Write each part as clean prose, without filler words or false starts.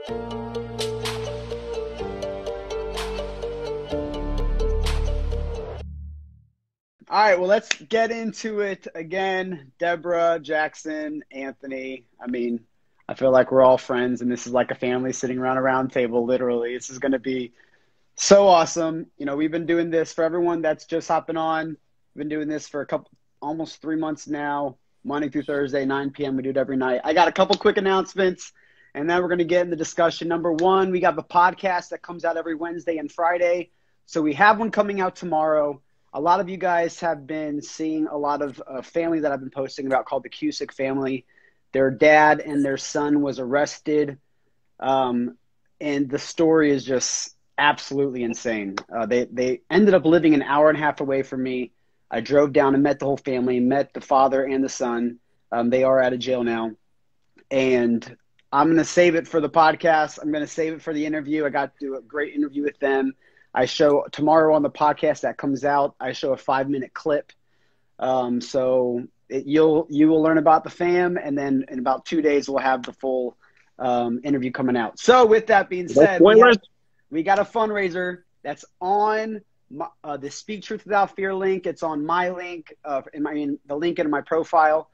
All right, well, let's get into it again. Deborah, Jackson, Anthony. I mean, I feel like we're all friends, and this is like a family sitting around a round table, literally. This is going to be so awesome. You know, we've been doing this for everyone that's just hopping on. We've been doing this for almost 3 months now, Monday through Thursday, 9 p.m. We do it every night. I got a couple quick announcements, and then we're going to get in the discussion. Number one, we got the podcast that comes out every Wednesday and Friday. So we have one coming out tomorrow. A lot of you guys have been seeing a lot of family that I've been posting about called the Cusick family. Their dad and their son was arrested, and the story is just absolutely insane. They ended up living an hour and a half away from me. I drove down and met the whole family, met the father and the son. They are out of jail now. And I'm going to save it for the podcast. I'm going to save it for the interview. I got to do a great interview with them. I show tomorrow on the podcast that comes out, I show a 5-minute clip. So you will learn about the fam, and then in about 2 days we'll have the full interview coming out. So with that being said, we got a fundraiser that's on the Speak Truth Without Fear link. It's on my link, the link in my profile.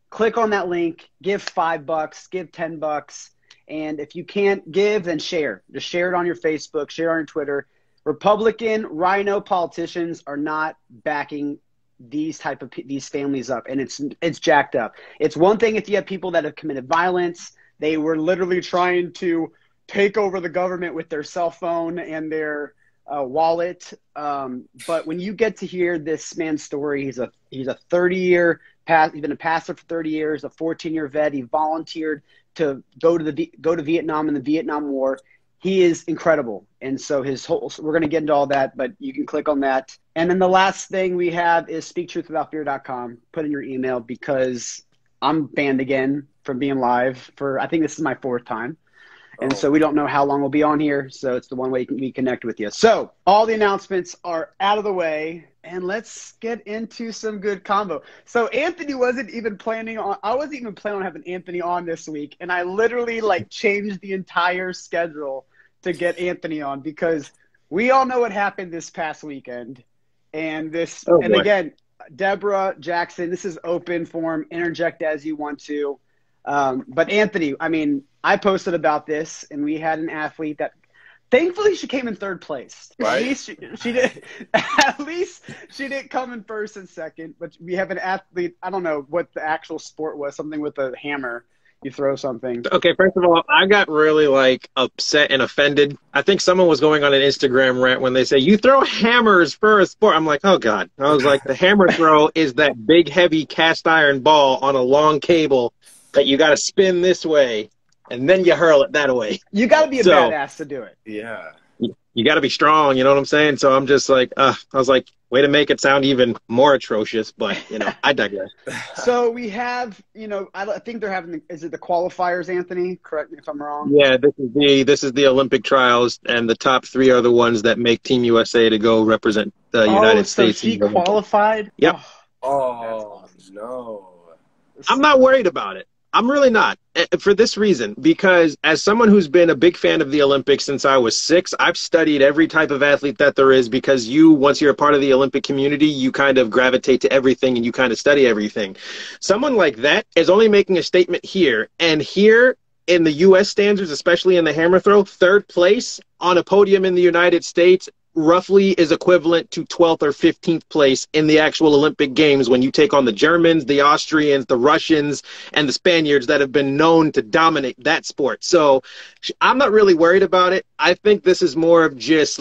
Click on that link, give $5, give $10. And if you can't give, then share. Just share it on your Facebook, share it on your Twitter. Republican rhino politicians are not backing these families up, and it's jacked up. It's one thing if you have people that have committed violence. They were literally trying to take over the government with their cell phone and their wallet. But when you get to hear this man's story, he's a 30-year he's been a pastor for 30 years, a 14-year vet. He volunteered to go to Vietnam in the Vietnam War. He is incredible. And so we're going to get into all that, but you can click on that. And then the last thing we have is speaktruthwithoutfear.com. Put in your email because I'm banned again from being live I think this is my 4th time. And so we don't know how long we'll be on here. So it's the one way we connect with you. So all the announcements are out of the way, and let's get into some good combo. So Anthony I wasn't even planning on having Anthony on this week. And I literally changed the entire schedule to get Anthony on because we all know what happened this past weekend. And again, Deborah, Jackson, this is open forum. Interject as you want to. But Anthony, I mean, I posted about this, and we had an athlete that thankfully she came in 3rd place. Right. At least she did. At least she didn't come in 1st and 2nd. But we have an athlete. I don't know what the actual sport was. Something with a hammer. You throw something. Okay, first of all, I got really upset and offended. I think someone was going on an Instagram rant when they say you throw hammers for a sport. I'm like, oh God. I was like, the hammer throw is that big, heavy cast iron ball on a long cable that you got to spin this way, and then you hurl it that way. You got to be a badass to do it. Yeah. You got to be strong, you know what I'm saying? So I'm just like, I was like, way to make it sound even more atrocious, but, I digress. So we have, I think they're having, is it the qualifiers, Anthony? Correct me if I'm wrong. Yeah, this is the Olympic trials, and the top 3 are the ones that make Team USA to go represent the United States. So he qualified? Yep. Oh, no. I'm not worried about it. I'm really not, for this reason, because as someone who's been a big fan of the Olympics since I was 6, I've studied every type of athlete that there is because once you're a part of the Olympic community, you kind of gravitate to everything and you kind of study everything. Someone like that is only making a statement here, and here in the U.S. standards, especially in the hammer throw, 3rd place on a podium in the United States roughly is equivalent to 12th or 15th place in the actual Olympic Games when you take on the Germans, the Austrians, the Russians, and the Spaniards that have been known to dominate that sport. So I'm not really worried about it. I think this is more of just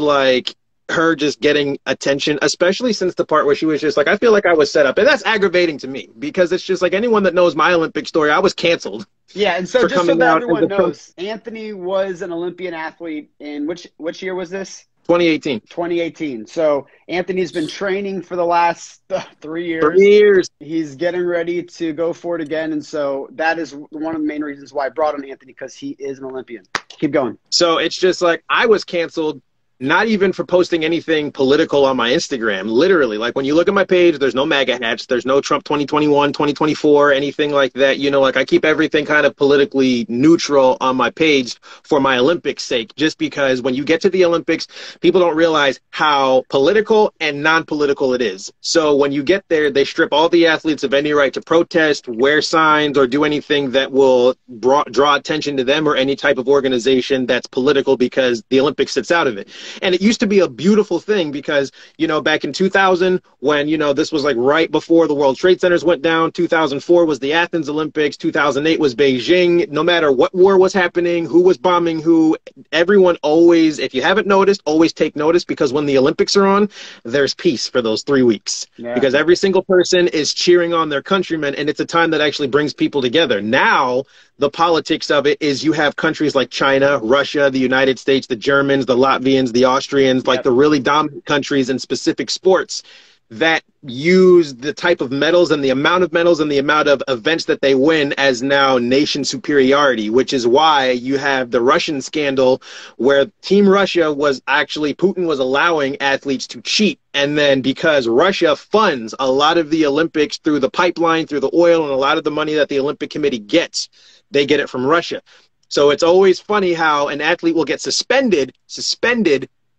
her just getting attention, especially since the part where she was just like, I feel like I was set up. And that's aggravating to me because it's just like anyone that knows my Olympic story, I was canceled. Yeah, and so just so that everyone knows, Anthony was an Olympian athlete in which year was this? 2018. 2018. So Anthony's been training for the last 3 years. 3 years. He's getting ready to go for it again. And so that is one of the main reasons why I brought on Anthony, because he is an Olympian. Keep going. So it's just like I was canceled not even for posting anything political on my Instagram. Literally, like when you look at my page, there's no MAGA hats, there's no Trump 2021, 2024, anything like that. You know, like I keep everything kind of politically neutral on my page for my Olympics sake, just because when you get to the Olympics, people don't realize how political and non-political it is. So when you get there, they strip all the athletes of any right to protest, wear signs, or do anything that will draw attention to them or any type of organization that's political, because the Olympics sits out of it. And it used to be a beautiful thing because, you know, back in 2000, when, you know, this was like right before the World Trade Centers went down, 2004 was the Athens Olympics, 2008 was Beijing. No matter what war was happening, who was bombing who, everyone always, if you haven't noticed, always take notice, because when the Olympics are on, there's peace for those 3 weeks. Yeah. Because every single person is cheering on their countrymen, and it's a time that actually brings people together. Now, the politics of it is you have countries like China, Russia, the United States, the Germans, the Latvians, the Austrians, like the really dominant countries in specific sports that use the type of medals and the amount of events that they win as now nation superiority, which is why you have the Russian scandal where Team Russia was actually, Putin was allowing athletes to cheat. And then because Russia funds a lot of the Olympics through the pipeline, through the oil, and a lot of the money that the Olympic Committee gets, they get it from Russia. So it's always funny how an athlete will get suspended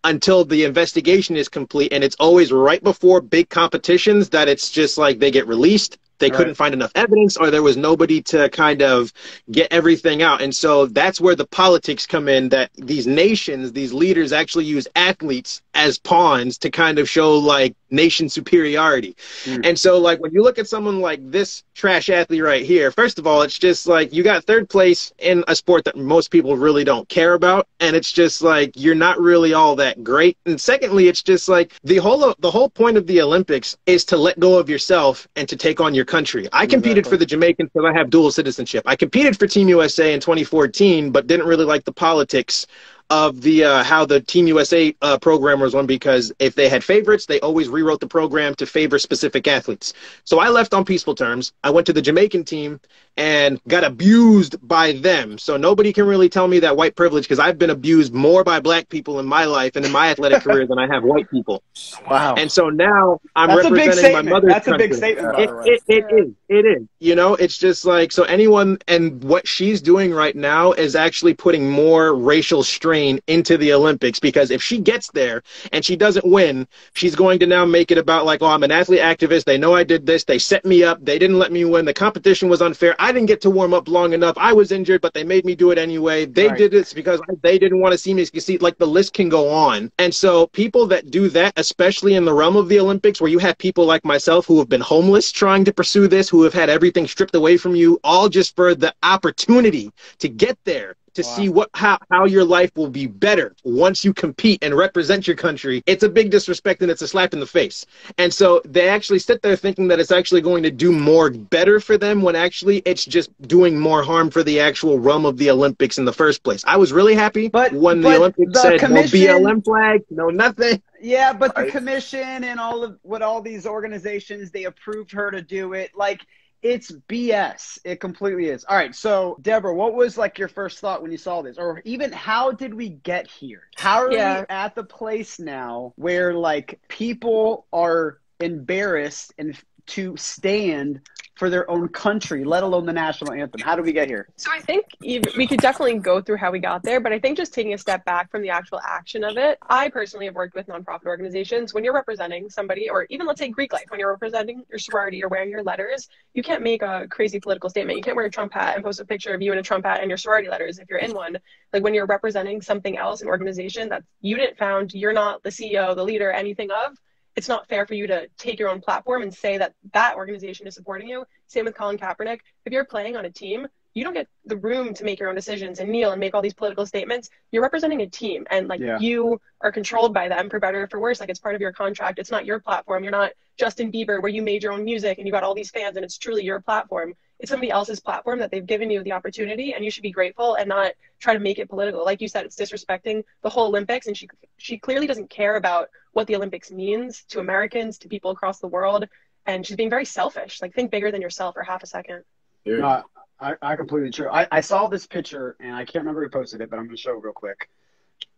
until the investigation is complete. And it's always right before big competitions that it's just like they get released. They couldn't find enough evidence, or there was nobody to kind of get everything out. And so that's where the politics come in, that these nations, these leaders actually use athletes as pawns to kind of show like nation superiority. And so like when you look at someone like this trash athlete right here, first of all, it's just like you got third place in a sport that most people really don't care about. And it's just like you're not really all that great. And secondly, it's just like the whole point of the Olympics is to let go of yourself and to take on your country. I competed for the Jamaicans because I have dual citizenship. I competed for Team USA in 2014, but didn't really like the politics of the how the Team USA program was run, because if they had favorites, they always rewrote the program to favor specific athletes. So I left on peaceful terms. I went to the Jamaican team and got abused by them. So nobody can really tell me that white privilege, because I've been abused more by black people in my life and in my athletic career than I have white people. Wow. And so now I'm representing my mother's country. That's a big statement, by the way. It is. You know, it's just like, so anyone, and what she's doing right now is actually putting more racial strain into the Olympics, because if she gets there and she doesn't win, she's going to now make it about like, oh, I'm an athlete activist. They know I did this. They set me up. They didn't let me win. The competition was unfair. I didn't get to warm up long enough. I was injured, but they made me do it anyway. They did this because they didn't want to see me succeed. Like the list can go on. And so people that do that, especially in the realm of the Olympics, where you have people like myself who have been homeless trying to pursue this, who have had everything stripped away from you, all just for the opportunity to get there, to see how your life will be better once you compete and represent your country. It's a big disrespect and it's a slap in the face. And so they actually sit there thinking that it's actually going to do more better for them, when actually it's just doing more harm for the actual realm of the Olympics in the first place. I was really happy when the Olympics said no BLM flag, no nothing. Yeah, but the commission and all these organizations, they approved her to do it. Like, it's BS. It completely is. All right. So, Deborah, what was like your first thought when you saw this? Or even how did we get here? How are we at the place now where like people are embarrassed and to stand for their own country, let alone the national anthem? How did we get here? So I think we could definitely go through how we got there, but I think just taking a step back from the actual action of it, I personally have worked with nonprofit organizations. When you're representing somebody, or even let's say Greek life, when you're representing your sorority or wearing your letters, you can't make a crazy political statement. You can't wear a Trump hat and post a picture of you in a Trump hat and your sorority letters if you're in one. Like when you're representing something else, an organization that you didn't found, you're not the CEO, the leader, anything of, it's not fair for you to take your own platform and say that that organization is supporting you. Same with Colin Kaepernick. If you're playing on a team, you don't get the room to make your own decisions and kneel and make all these political statements. You're representing a team, and like you are controlled by them for better or for worse. Like it's part of your contract. It's not your platform. You're not Justin Bieber where you made your own music and you got all these fans and it's truly your platform. It's somebody else's platform that they've given you the opportunity, and you should be grateful and not try to make it political. Like you said, it's disrespecting the whole Olympics, and she clearly doesn't care about what the Olympics means to Americans, to people across the world, and she's being very selfish. Like think bigger than yourself for half a second. No, I completely true. I saw this picture, and I can't remember who posted it, but I'm going to show it real quick.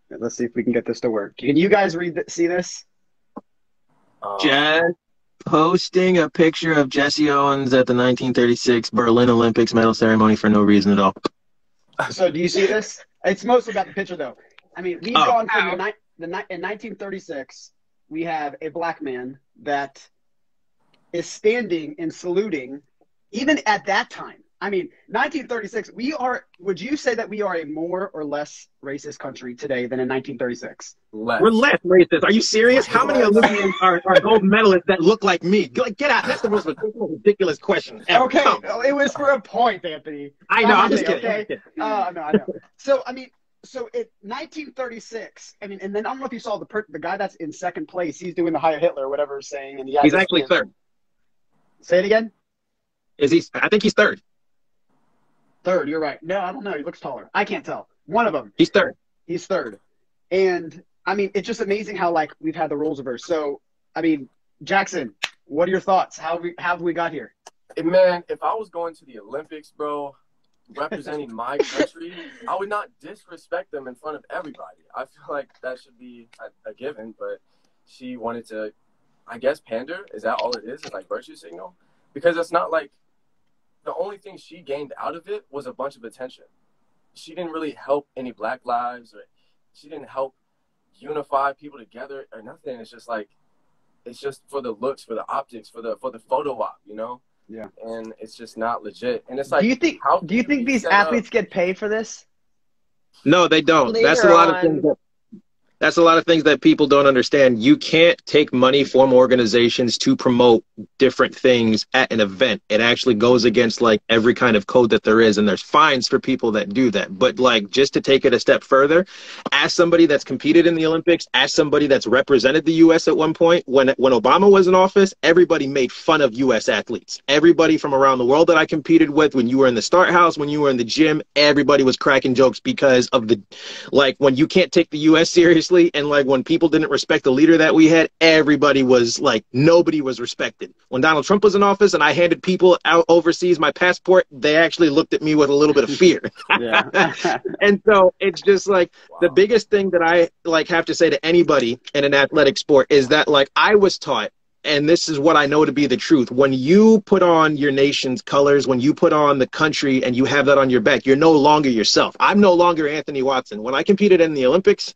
Let's see if we can get this to work. Can you guys see this? Just posting a picture of Jesse Owens at the 1936 Berlin Olympics medal ceremony for no reason at all. So do you see this? It's mostly about the picture, though. I mean, we've gone from in 1936, we have a black man that is standing and saluting, even at that time. I mean, 1936, would you say that we are a more or less racist country today than in 1936? Less. We're less racist. Are you serious? How many Olympians are gold medalists that look like me? Like, get out. That's the most ridiculous question ever. Okay, it was for a point, Anthony. I know. I'm just kidding. Okay? No, I know. So, I mean, so in 1936, I mean, and then I don't know if you saw the guy that's in second place. He's doing the Heil Hitler or whatever he's saying. And he's actually third. Say it again? I think he's third. Third, you're right. No, I don't know. He looks taller. I can't tell. One of them. He's third. He's third. And, I mean, it's just amazing how, like, we've had the roles reversed. So, I mean, Jackson, what are your thoughts? How have we got here? Man, if I was going to the Olympics, bro, representing my country, I would not disrespect them in front of everybody. I feel like that should be a given, but she wanted to, I guess, pander. Is that all it is? It's like virtue signal? Because it's not like the only thing she gained out of it was a bunch of attention. She didn't really help any Black lives, or she didn't help unify people together or nothing. It's just like, it's just for the looks, for the optics, for the photo op, you know? Yeah. And it's just not legit. And it's like, do you think these athletes get paid for this? No, they don't. That's a lot of things that people don't understand. You can't take money from organizations to promote different things at an event. It actually goes against like every kind of code that there is, and there's fines for people that do that. But like, just to take it a step further, as somebody that's competed in the Olympics, as somebody that's represented the U.S. at one point, when Obama was in office, everybody made fun of U.S. athletes. Everybody from around the world that I competed with, when you were in the start house, when you were in the gym, everybody was cracking jokes because of the, like, when you can't take the U.S. seriously, and like when people didn't respect the leader that we had, everybody was like, nobody was respected. When Donald Trump was in office and I handed people out overseas my passport, they actually looked at me with a little bit of fear. And so it's just like, the biggest thing that I like have to say to anybody in an athletic sport is that, like, I was taught, and this is what I know to be the truth, when you put on your nation's colors, when you put on the country and you have that on your back, you're no longer yourself. I'm no longer Anthony Watson. When I competed in the Olympics,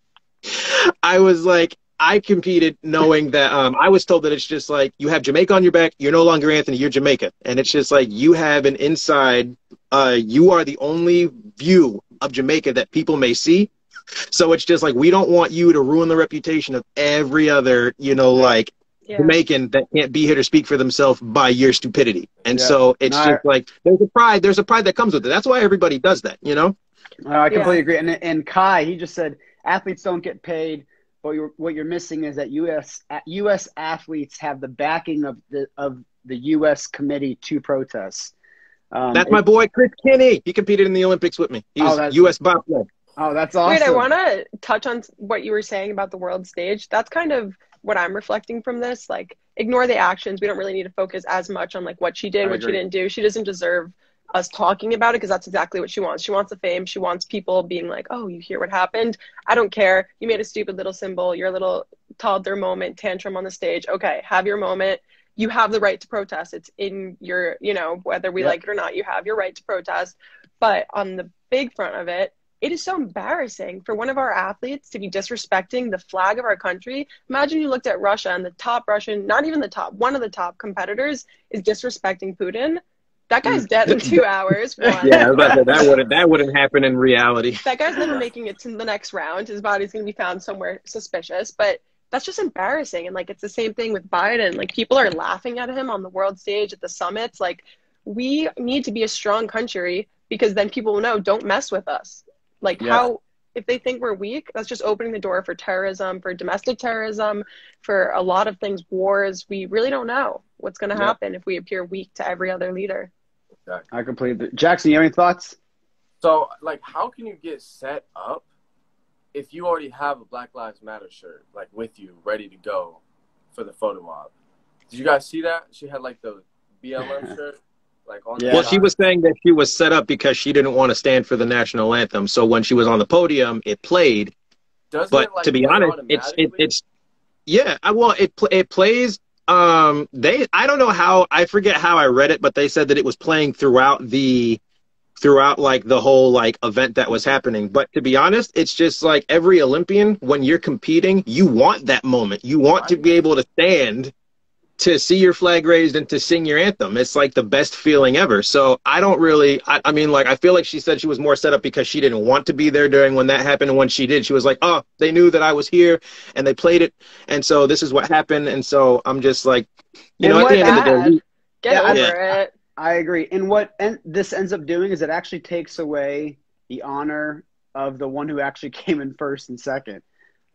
I was like, I competed knowing that I was told that it's just like, you have Jamaica on your back, you're no longer Anthony, you're Jamaica. And it's just like, you have an inside, you are the only view of Jamaica that people may see. So it's just like, we don't want you to ruin the reputation of every other, like, Jamaican that can't be here to speak for themselves by your stupidity. And so it's just like, there's a pride that comes with it. That's why everybody does that, I completely agree. And Kai, he just said, athletes don't get paid, but what you're missing is that U.S. athletes have the backing of the U.S. committee to protest. That's my boy Chris Kinney. He competed in the Olympics with me. He's U.S. bobsled. Oh, that's awesome. Wait, I want to touch on what you were saying about the world stage. That's kind of what I'm reflecting from this. Like, ignore the actions. We don't really need to focus as much on like what she did, what she didn't do. She doesn't deserve us talking about it, because that's exactly what she wants. She wants the fame. She wants people being like, oh, you hear what happened? I don't care. You made a stupid little symbol, your little toddler moment, tantrum on the stage. Okay, have your moment. You have the right to protest. It's in your, whether we like it or not, you have your right to protest. But on the big front of it, it is so embarrassing for one of our athletes to be disrespecting the flag of our country. Imagine you looked at Russia and the top Russian, not even the top, one of the top competitors is disrespecting Putin. That guy's dead in 2 hours. Yeah, I was about to say, that wouldn't happen in reality. That guy's never making it to the next round. His body's going to be found somewhere suspicious. But that's just embarrassing. And, like, it's the same thing with Biden. Like, people are laughing at him on the world stage at the summits. Like, we need to be a strong country, because then people will know, don't mess with us. Like, if they think we're weak, that's just opening the door for terrorism, for domestic terrorism, for a lot of things, wars. We really don't know what's going to happen if we appear weak to every other leader. I completely. Jackson, you have any thoughts? So, like, how can you get set up if you already have a Black Lives Matter shirt, like, with you, ready to go for the photo op? Did you guys see that? She had, like, the BLM shirt, like, on. Well, she was saying that she was set up because she didn't want to stand for the national anthem. So when she was on the podium, it played, Doesn't But it like to be play honest, automatically? it's yeah. Well, it plays. I don't know how, I forget how I read it, but they said that it was playing throughout like the whole like event that was happening. But to be honest, it's just like every Olympian, when you're competing, you want that moment. You want to Right. be able to stand to see your flag raised and to sing your anthem. It's like the best feeling ever. So I don't really, I mean, like, I feel like she said she was more set up because she didn't want to be there during when that happened. And when she did, she was like, oh, they knew that I was here and they played it. And so this is what happened. And so I'm just like, And at It's the what end of the bad. day, Get yeah, yeah, over it. I agree. And what this ends up doing is it actually takes away the honor of the one who actually came in first and second.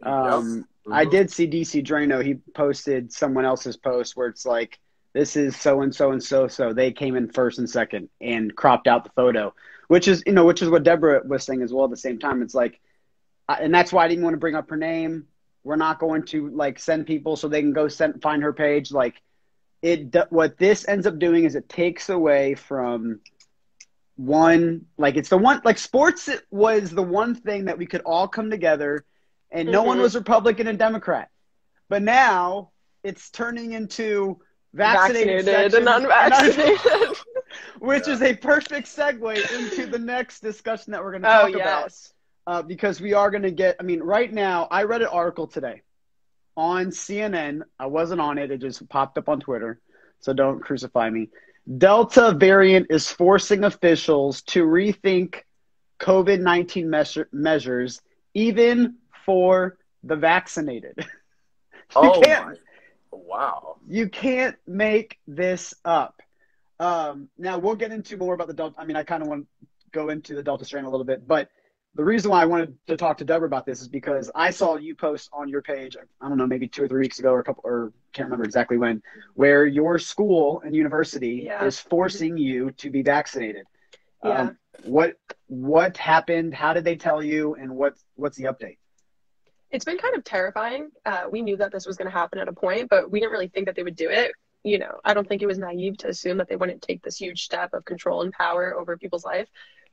Yep. I did see DC Drano. He posted someone else's post where it's like, this is so and so and so. So they came in first and second and cropped out the photo, which is what Deborah was saying as well at the same time. It's like, and that's why I didn't want to bring up her name. We're not going to like send people so they can go find her page. Like what this ends up doing is it takes away from one, like it's the one, like sports was the one thing that we could all come together and no one was Republican and Democrat. But now it's turning into vaccinated and unvaccinated. which is a perfect segue into the next discussion that we're going to Oh, talk about. yes. Because we are going to get, I mean, right now, I read an article today on CNN. I wasn't on it. It just popped up on Twitter. So don't crucify me. Delta variant is forcing officials to rethink COVID-19 measures, even for the vaccinated. Oh my! Wow. You can't make this up. Now we'll get into more about the Delta. I mean, I kind of want to go into the Delta strain a little bit, but the reason why I wanted to talk to Deborah about this is because I saw you post on your page, I don't know, maybe 2 or 3 weeks ago or can't remember exactly when, where your school and university is forcing you to be vaccinated. Yeah. What happened? How did they tell you? And what's the update? It's been kind of terrifying. We knew that this was going to happen at a point, but we didn't really think that they would do it. I don't think it was naive to assume that they wouldn't take this huge step of control and power over people's life.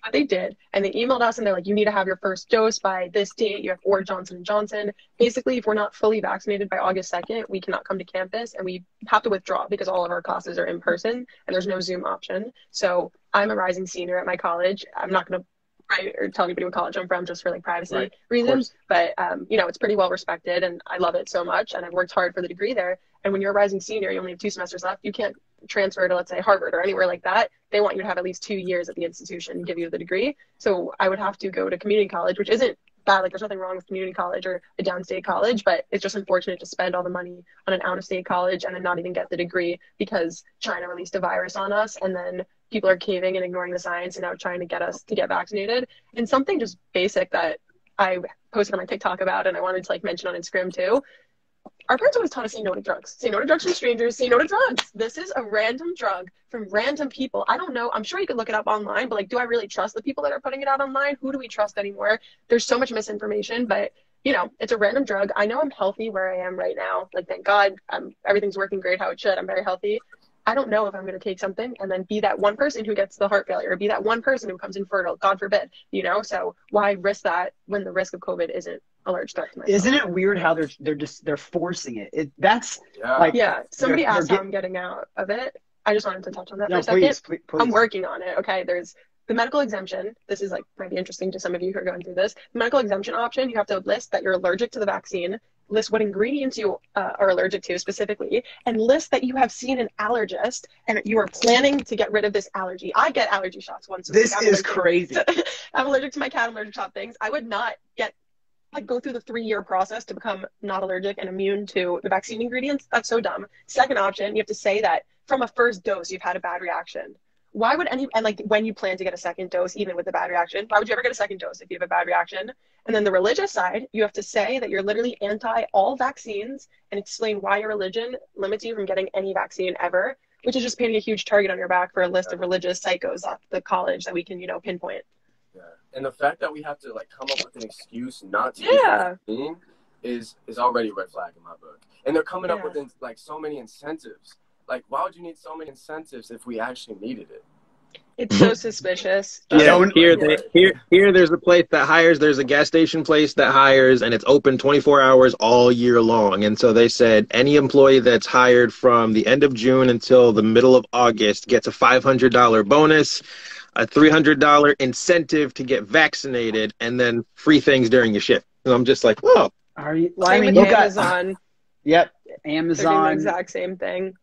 But they did. And they emailed us and they're like, you need to have your first dose by this date. You have or Johnson & Johnson. Basically, if we're not fully vaccinated by August 2nd, we cannot come to campus and we have to withdraw because all of our classes are in person and there's no Zoom option. So I'm a rising senior at my college. I'm not going to write or tell anybody what college I'm from just for like privacy reasons. But, it's pretty well respected and I love it so much. And I've worked hard for the degree there. And when you're a rising senior, you only have 2 semesters left. You can't transfer to, let's say, Harvard or anywhere like that. They want you to have at least 2 years at the institution and give you the degree. So I would have to go to community college, which isn't bad. Like there's nothing wrong with community college or a downstate college, but it's just unfortunate to spend all the money on an out-of-state college and then not even get the degree because China released a virus on us and then people are caving and ignoring the science and now trying to get us to get vaccinated. And something just basic that I posted on my TikTok about and I wanted to like mention on Instagram too. Our parents always taught us say no to drugs. Say no to drugs from strangers. Say no to drugs. This is a random drug from random people. I don't know. I'm sure you could look it up online, but like, do I really trust the people that are putting it out online? Who do we trust anymore? There's so much misinformation, but it's a random drug. I know I'm healthy where I am right now. Like, thank God, everything's working great how it should. I'm very healthy. I don't know if I'm going to take something and then be that one person who gets the heart failure or be that one person who becomes infertile, God forbid, so why risk that when the risk of COVID isn't a large threat to myself? Isn't it weird how they're forcing it? Somebody asked how I'm getting out of it. I just wanted to touch on that for a second. Please. I'm working on it. Okay. There's the medical exemption. This is might be interesting to some of you who are going through this. The medical exemption option, you have to list that you're allergic to the vaccine, list what ingredients you are allergic to specifically, and list that you have seen an allergist and you are planning to get rid of this allergy. I get allergy shots once a week. This is crazy. I'm allergic to my cat. I'm allergic to hot things. I would not go through the 3-year process to become not allergic and immune to the vaccine ingredients. That's so dumb. Second option, you have to say that from a first dose, you've had a bad reaction. Why would when you plan to get a second dose, even with a bad reaction, why would you ever get a second dose if you have a bad reaction? And then the religious side, you have to say that you're literally anti all vaccines and explain why your religion limits you from getting any vaccine ever, which is just painting a huge target on your back for a list of religious psychos at the college that we can, pinpoint. Yeah. And the fact that we have to come up with an excuse not to get the vaccine is already a red flag in my book. And they're coming up with so many incentives. Like, why would you need so many incentives if we actually needed it? It's so suspicious. That's Yeah, Don't- here there's a place that hires, there's a gas station place that hires, and it's open 24 hours all year long. And so they said any employee that's hired from the end of June until the middle of August gets a $500 bonus, a $300 incentive to get vaccinated, and then free things during your shift. And I'm just like, oh, Are you? Well, Same I mean, with you got. Amazon. Yep, They're doing the Amazon, exact same thing.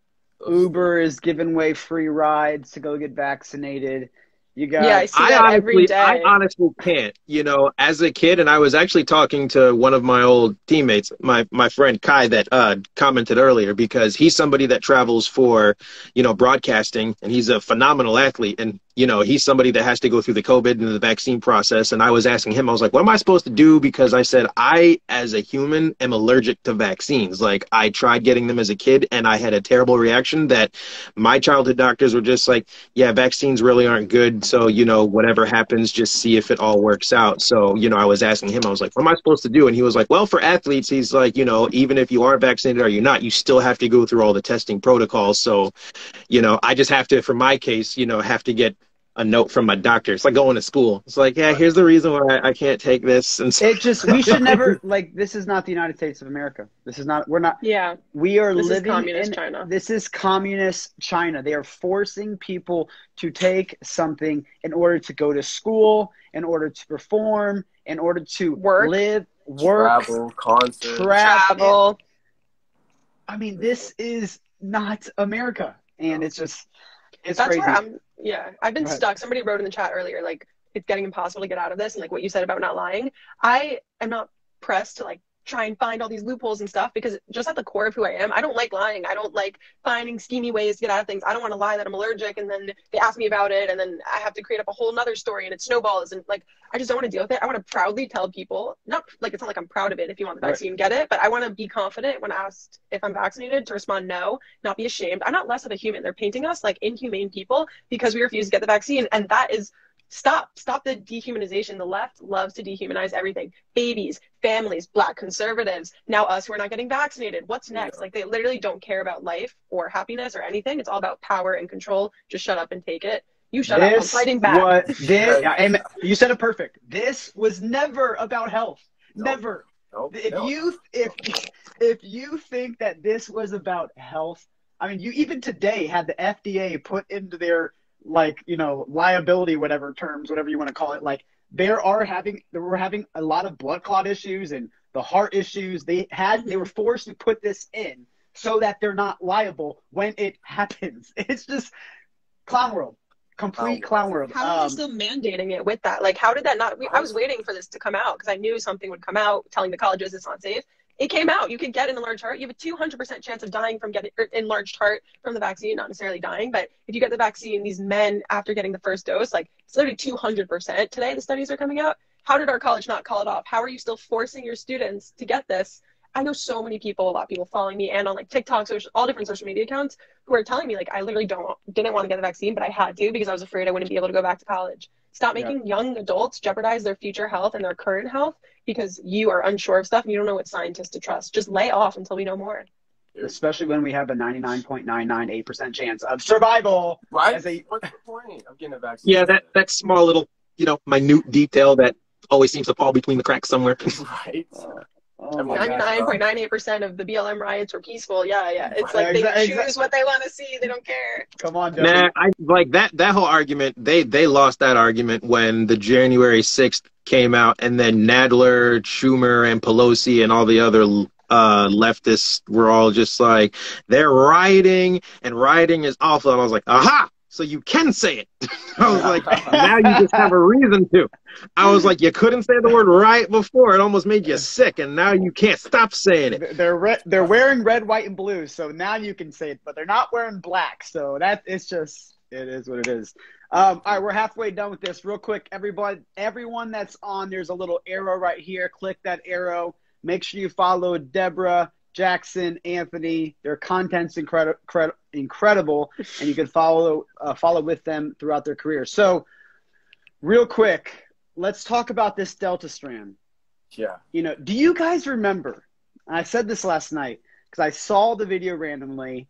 Uber is giving away free rides to go get vaccinated. You Yeah, I got. see that every I day. honestly can't. You know, as a kid, and I was actually talking to one of my old teammates, my friend Kai, that commented earlier, because he's somebody that travels for, you know, broadcasting, and he's a phenomenal athlete, and you know, he's somebody that has to go through the COVID and the vaccine process. And I was asking him, I was like, what am I supposed to do? Because I said, I, as a human, am allergic to vaccines. Like, I tried getting them as a kid, and I had a terrible reaction that my childhood doctors were just like, yeah, vaccines really aren't good. So, you know, whatever happens, just see if it all works out. So, you know, I was asking him, I was like, what am I supposed to do? And he was like, well, for athletes, he's like, you know, even if you are vaccinated or you're not, you still have to go through all the testing protocols. So, you know, I just have to, for my case, you know, have to get a note from my doctor. It's like going to school. It's like, yeah, here's the reason why I can't take this. And so, It just. We should never like. This is not the United States of America. This is not. We're not. Yeah, We are this is living communist in China. This is communist China. They are forcing people to take something in order to go to school, in order to perform, in order to Work. live, work, travel, concert. Travel. I mean, this is not America, and it's just it's That's crazy. where I'm. Yeah, I've been Go ahead. stuck. Somebody wrote in the chat earlier, like, it's getting impossible to get out of this, and like what you said about not lying. I am not pressed to like try and find all these loopholes and stuff, because just at the core of who I am, I don't like lying. I don't like finding schemy ways to get out of things. I don't want to lie that I'm allergic, and then they ask me about it, and then I have to create up a whole nother story, and it snowballs, and like, I just don't want to deal with it. I want to proudly tell people, not like, it's not like I'm proud of it. If you want the vaccine, get it, but I want to be confident when asked if I'm vaccinated to respond no, not be ashamed. I'm not less of a human. They're painting us like inhumane people because we refuse to get the vaccine, and that is stop the dehumanization. The left loves to dehumanize everything. Babies, families, Black conservatives, now us who are not getting vaccinated. What's next? Like, they literally don't care about life or happiness or anything. It's all about power and control. Just shut up and take it. You shut up. I'm fighting back. Amen. You said it perfect. This was never about health. Never. If you think that this was about health, I mean, you even today had the FDA put into their, like, you know, liability, whatever terms, whatever you want to call it. Like, we're having a lot of blood clot issues and the heart issues. They were forced to put this in so that they're not liable when it happens. It's just clown world. Complete clown world. How are they still mandating it with that? Like, how did that not? I was waiting for this to come out because I knew something would come out telling the colleges it's not safe. It came out. You could get an enlarged heart. You have a 200% chance of dying from getting enlarged heart from the vaccine, not necessarily dying. But if you get the vaccine, these men, after getting the first dose, like, it's literally 200%. Today, the studies are coming out. How did our college not call it off? How are you still forcing your students to get this? I know so many people, a lot of people following me and on like TikTok, all different social media accounts, who are telling me, like, I literally didn't want to get the vaccine, but I had to because I was afraid I wouldn't be able to go back to college. Stop making young adults jeopardize their future health and their current health because you are unsure of stuff and you don't know what scientists to trust. Just lay off until we know more. Especially when we have a 99.998% chance of survival. Right? What's the point of getting a vaccine? yeah, that small little, you know, minute detail that always seems to fall between the cracks somewhere. Right. Oh my God. 99.98% of the BLM riots were peaceful. Yeah. It's like they choose what they want to see. They don't care. Come on, Debbie. Nah, I like that whole argument. They lost that argument when the January 6th came out, and then Nadler, Schumer, and Pelosi and all the other leftists were all just like, they're rioting, and rioting is awful. And I was like, aha! So you can say it. I was like, now you just have a reason to. I was like, you couldn't say the word riot before. It almost made you sick, and now you can't stop saying it. They're wearing red, white, and blue, so now you can say it, but they're not wearing black. So it is what it is. All right, we're halfway done with this. Real quick, everyone that's on, there's a little arrow right here. Click that arrow. Make sure you follow Deborah, Jackson, Anthony. Their content's incredible, and you can follow with them throughout their career. So, real quick, let's talk about this Delta strand. Yeah. You know, do you guys remember? I said this last night because I saw the video randomly,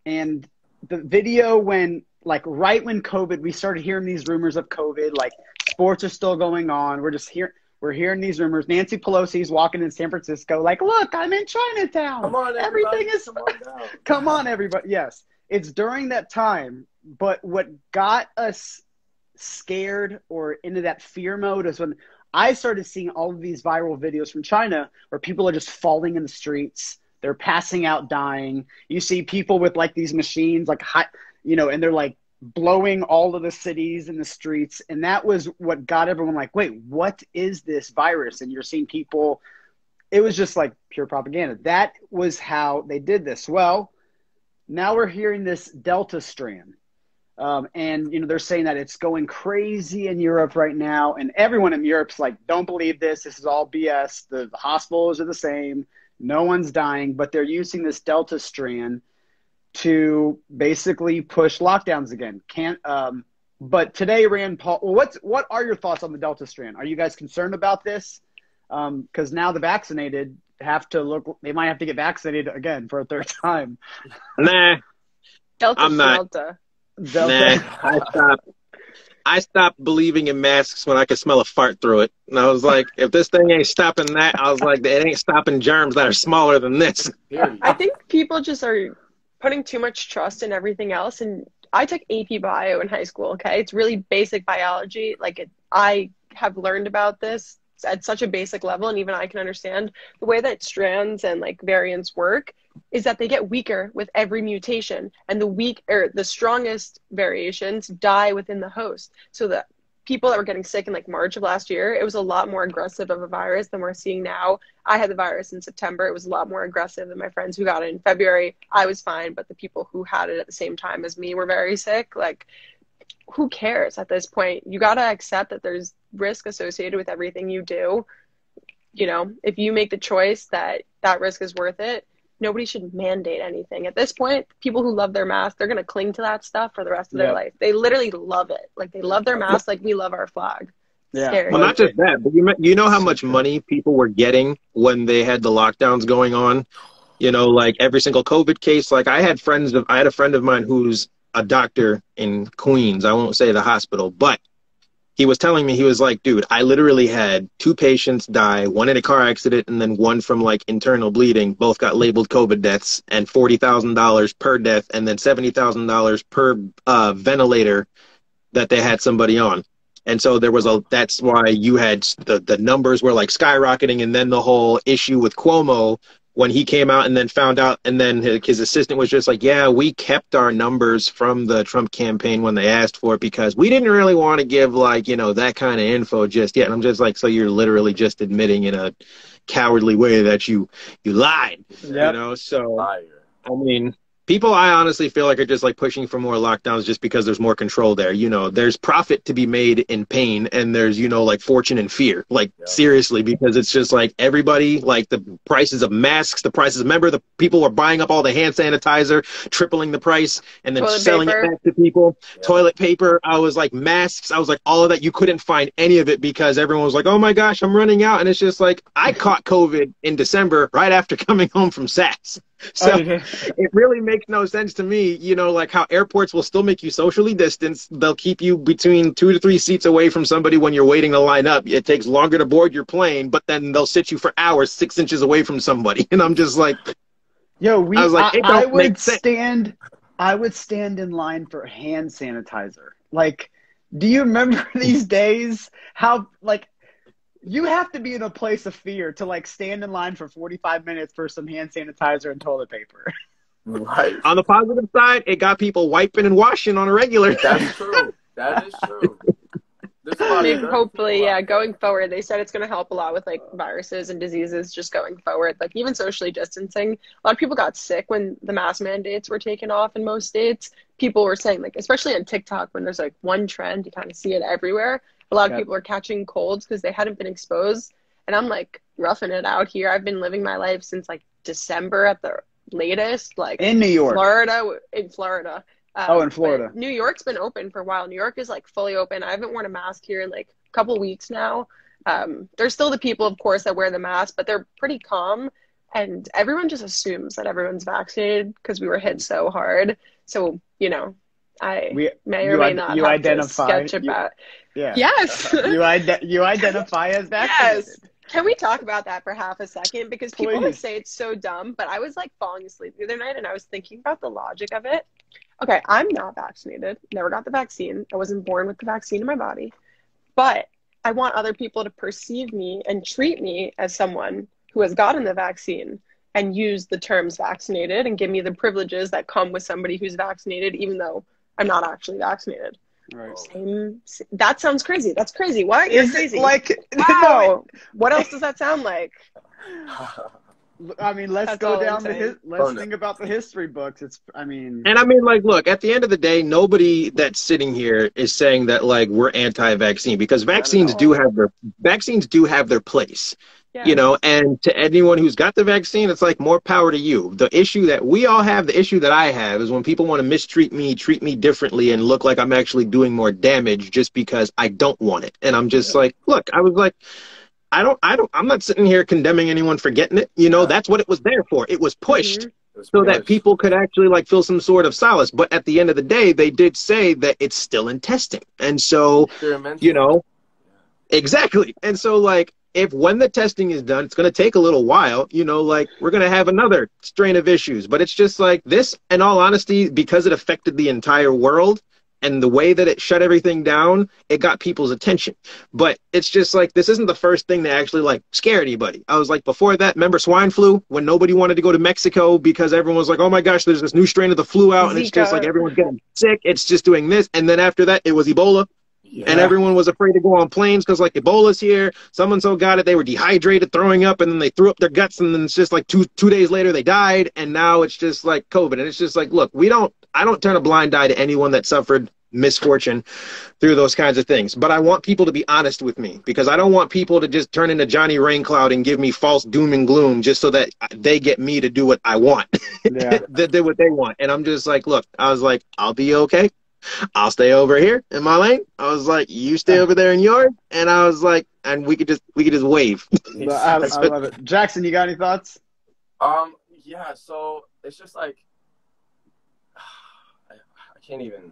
and the video when like right when COVID, we started hearing these rumors of COVID, like sports are still going on. We're hearing these rumors. Nancy Pelosi's walking in San Francisco, like, look, I'm in Chinatown. Come on, everybody. Everything is Come on down. come on, everybody. Yes, it's during that time. But what got us scared or into that fear mode is when I started seeing all of these viral videos from China where people are just falling in the streets. They're passing out, dying. You see people with like these machines, like and they're like blowing all of the cities and the streets. And that was what got everyone like, wait, what is this virus? And you're seeing people, it was just like pure propaganda. That was how they did this. Well, now we're hearing this Delta strand. And they're saying that it's going crazy in Europe right now. And everyone in Europe's like, don't believe this. This is all BS. The hospitals are the same. No one's dying, but they're using this Delta strand to basically push lockdowns again. But today, Rand Paul, what are your thoughts on the Delta strand? Are you guys concerned about this? Because now the vaccinated they might have to get vaccinated again for a third time. Nah, I'm not. Delta. I stopped believing in masks when I could smell a fart through it. And I was like, if this thing ain't stopping that, I was like, it ain't stopping germs that are smaller than this. I think people just are putting too much trust in everything else. And I took AP Bio in high school, okay? It's really basic biology. I have learned about this at such a basic level, and even I can understand the way that strands and like variants work is that they get weaker with every mutation, and the strongest variations die within the host. So the people that were getting sick in like March of last year, it was a lot more aggressive of a virus than we're seeing now. I had the virus in September. It was a lot more aggressive than my friends who got it in February. I was fine, but the people who had it at the same time as me were very sick. Like, who cares at this point? You got to accept that there's risk associated with everything you do. If you make the choice that that risk is worth it, nobody should mandate anything. At this point, people who love their mask, they're going to cling to that stuff for the rest of their life. They literally love it. Like, they love their mask like we love our flag. Yeah. Scary. Well, not just that, but you know how much money people were getting when they had the lockdowns going on? Like every single COVID case. Like I had a friend of mine who's a doctor in Queens. I won't say the hospital, but he was telling me, he was like, dude, I literally had 2 patients die, one in a car accident and then one from like internal bleeding. Both got labeled COVID deaths, and $40,000 per death, and then $70,000 per ventilator that they had somebody on. And so that's why you had the numbers were like skyrocketing. And then the whole issue with Cuomo, when he came out and then found out, and then his assistant was just like, yeah, we kept our numbers from the Trump campaign when they asked for it because we didn't really want to give that kind of info just yet. And I'm just like, so you're literally just admitting in a cowardly way that you lied, So, Liar. I mean, people, I honestly feel like, are just like pushing for more lockdowns just because there's more control there. There's profit to be made in pain, and there's, like fortune in fear. Seriously, because it's just like everybody, like the prices of masks, remember the people were buying up all the hand sanitizer, tripling the price, and then selling it back to people. Yeah. Toilet paper. I was like masks. I was like all of that. You couldn't find any of it because everyone was like, oh my gosh, I'm running out. And it's just like, I caught COVID in December right after coming home from SAS. So it really makes no sense to me, like how airports will still make you socially distance. They'll keep you between 2 to 3 seats away from somebody when you're waiting to line up. It takes longer to board your plane, but then they'll sit you for hours 6 inches away from somebody. And I'm just like, I would stand in line for hand sanitizer. Like, do you remember these days how you have to be in a place of fear to stand in line for 45 minutes for some hand sanitizer and toilet paper. Right. On the positive side, it got people wiping and washing on a regular. That's true. That is true. Hopefully, going forward, they said it's going to help a lot with viruses and diseases just going forward. Even socially distancing, a lot of people got sick when the mask mandates were taken off in most states. People were saying, especially on TikTok, when there's one trend, you kind of see it everywhere. A lot of people are catching colds because they hadn't been exposed. And I'm roughing it out here. I've been living my life since December at the latest. In New York. In Florida. In Florida. New York's been open for a while. New York is fully open. I haven't worn a mask here in a couple weeks now. There's still the people, of course, that wear the mask, but they're pretty calm. And everyone just assumes that everyone's vaccinated because we were hit so hard. So, I We may or may not you have to identify sketch about. yeah. Yes. You identify as vaccinated. Yes. Can we talk about that for half a second? Because people always Please. say it's so dumb, but I was like falling asleep the other night and I was thinking about the logic of it. Okay, I'm not vaccinated, never got the vaccine. I wasn't born with the vaccine in my body, but I want other people to perceive me and treat me as someone who has gotten the vaccine and use the terms vaccinated and give me the privileges that come with somebody who's vaccinated, even though I'm not actually vaccinated. Right. That sounds crazy. That's crazy. What? You're crazy. Like Wow. What else does that sound like? I mean, let's That's go all I'm down saying. let's think about the history books. I mean, And I mean, like, look, at the end of the day, nobody that's sitting here is saying that like we're anti-vaccine, because vaccines do have their place. Yeah. You know, and to anyone who's got the vaccine, it's like more power to you. The issue that we all have, the issue that I have, is when people want to mistreat me, treat me differently, and look like I'm actually doing more damage just because I don't want it. And I'm just like, look, I was like, I'm not sitting here condemning anyone for getting it. You know, that's what it was there for. It was pushed so that people could actually like feel some sort of solace. But at the end of the day, they did say that it's still in testing. And so, you know, exactly. And so like, if when the testing is done, it's going to take a little while, you know, like we're going to have another strain of issues. But it's just like this, in all honesty, because it affected the entire world and the way that it shut everything down, it got people's attention. But it's just like, this isn't the first thing that actually like scare anybody. I was like, before that, remember swine flu, when nobody wanted to go to Mexico because everyone was like, oh my gosh, there's this new strain of the flu out. And it's just like everyone's getting sick. It's just doing this. And then after that, it was Ebola. And everyone was afraid to go on planes because, like, Ebola's here. So got it. They were dehydrated, throwing up, and then they threw up their guts. And then it's just like two days later, they died. And now it's just like COVID. And it's just like, look, I don't turn a blind eye to anyone that suffered misfortune through those kinds of things. But I want people to be honest with me, because I don't want people to just turn into Johnny Raincloud and give me false doom and gloom just so that they get me to do what I want. Yeah. They do what they want. And I'm just like, look, I was like, I'll be okay. I'll stay over here in my lane. I was like, you stay over there in yours. And I was like, and we could just wave. I love it. Jackson, you got any thoughts? Yeah, so it's just like, I can't even,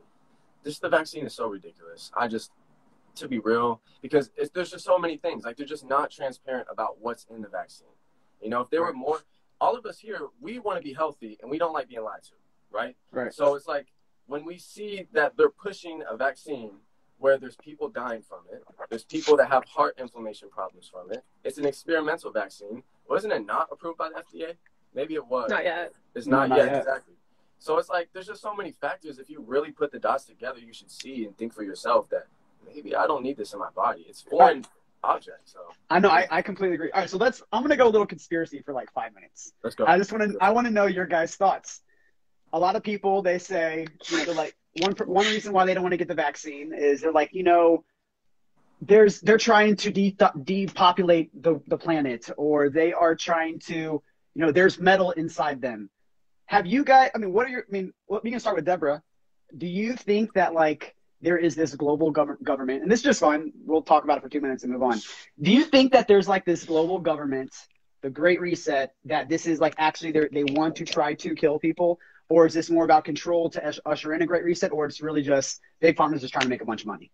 the vaccine is so ridiculous. To be real, because there's just so many things. Like, they're just not transparent about what's in the vaccine. You know, if there were more, all of us here, we want to be healthy and we don't like being lied to, right? Right. So it's like, when we see that they're pushing a vaccine where there's people dying from it, there's people that have heart inflammation problems from it, it's an experimental vaccine. Wasn't it not approved by the FDA? Maybe it was. Not yet. It's not yet, exactly. So it's like, there's just so many factors. If you really put the dots together, you should see and think for yourself that maybe I don't need this in my body. It's foreign object. So I know, I completely agree. All right, so I'm going to go a little conspiracy for like 5 minutes. Let's go. I want to know your guys' thoughts. A lot of people, they say, you know, they're like, one reason why they don't want to get the vaccine is they're like, you know, they're trying to depopulate the planet, or they are trying to, you know, there's metal inside them. Have you guys, I mean, we can start with Deborah. Do you think that like there is this global government, and this is just fun, we'll talk about it for 2 minutes and move on. Do you think that there's like this global government, the Great Reset, that this is like actually they want to try to kill people? Or is this more about control to usher in a Great Reset, or it's really just big pharma's just trying to make a bunch of money?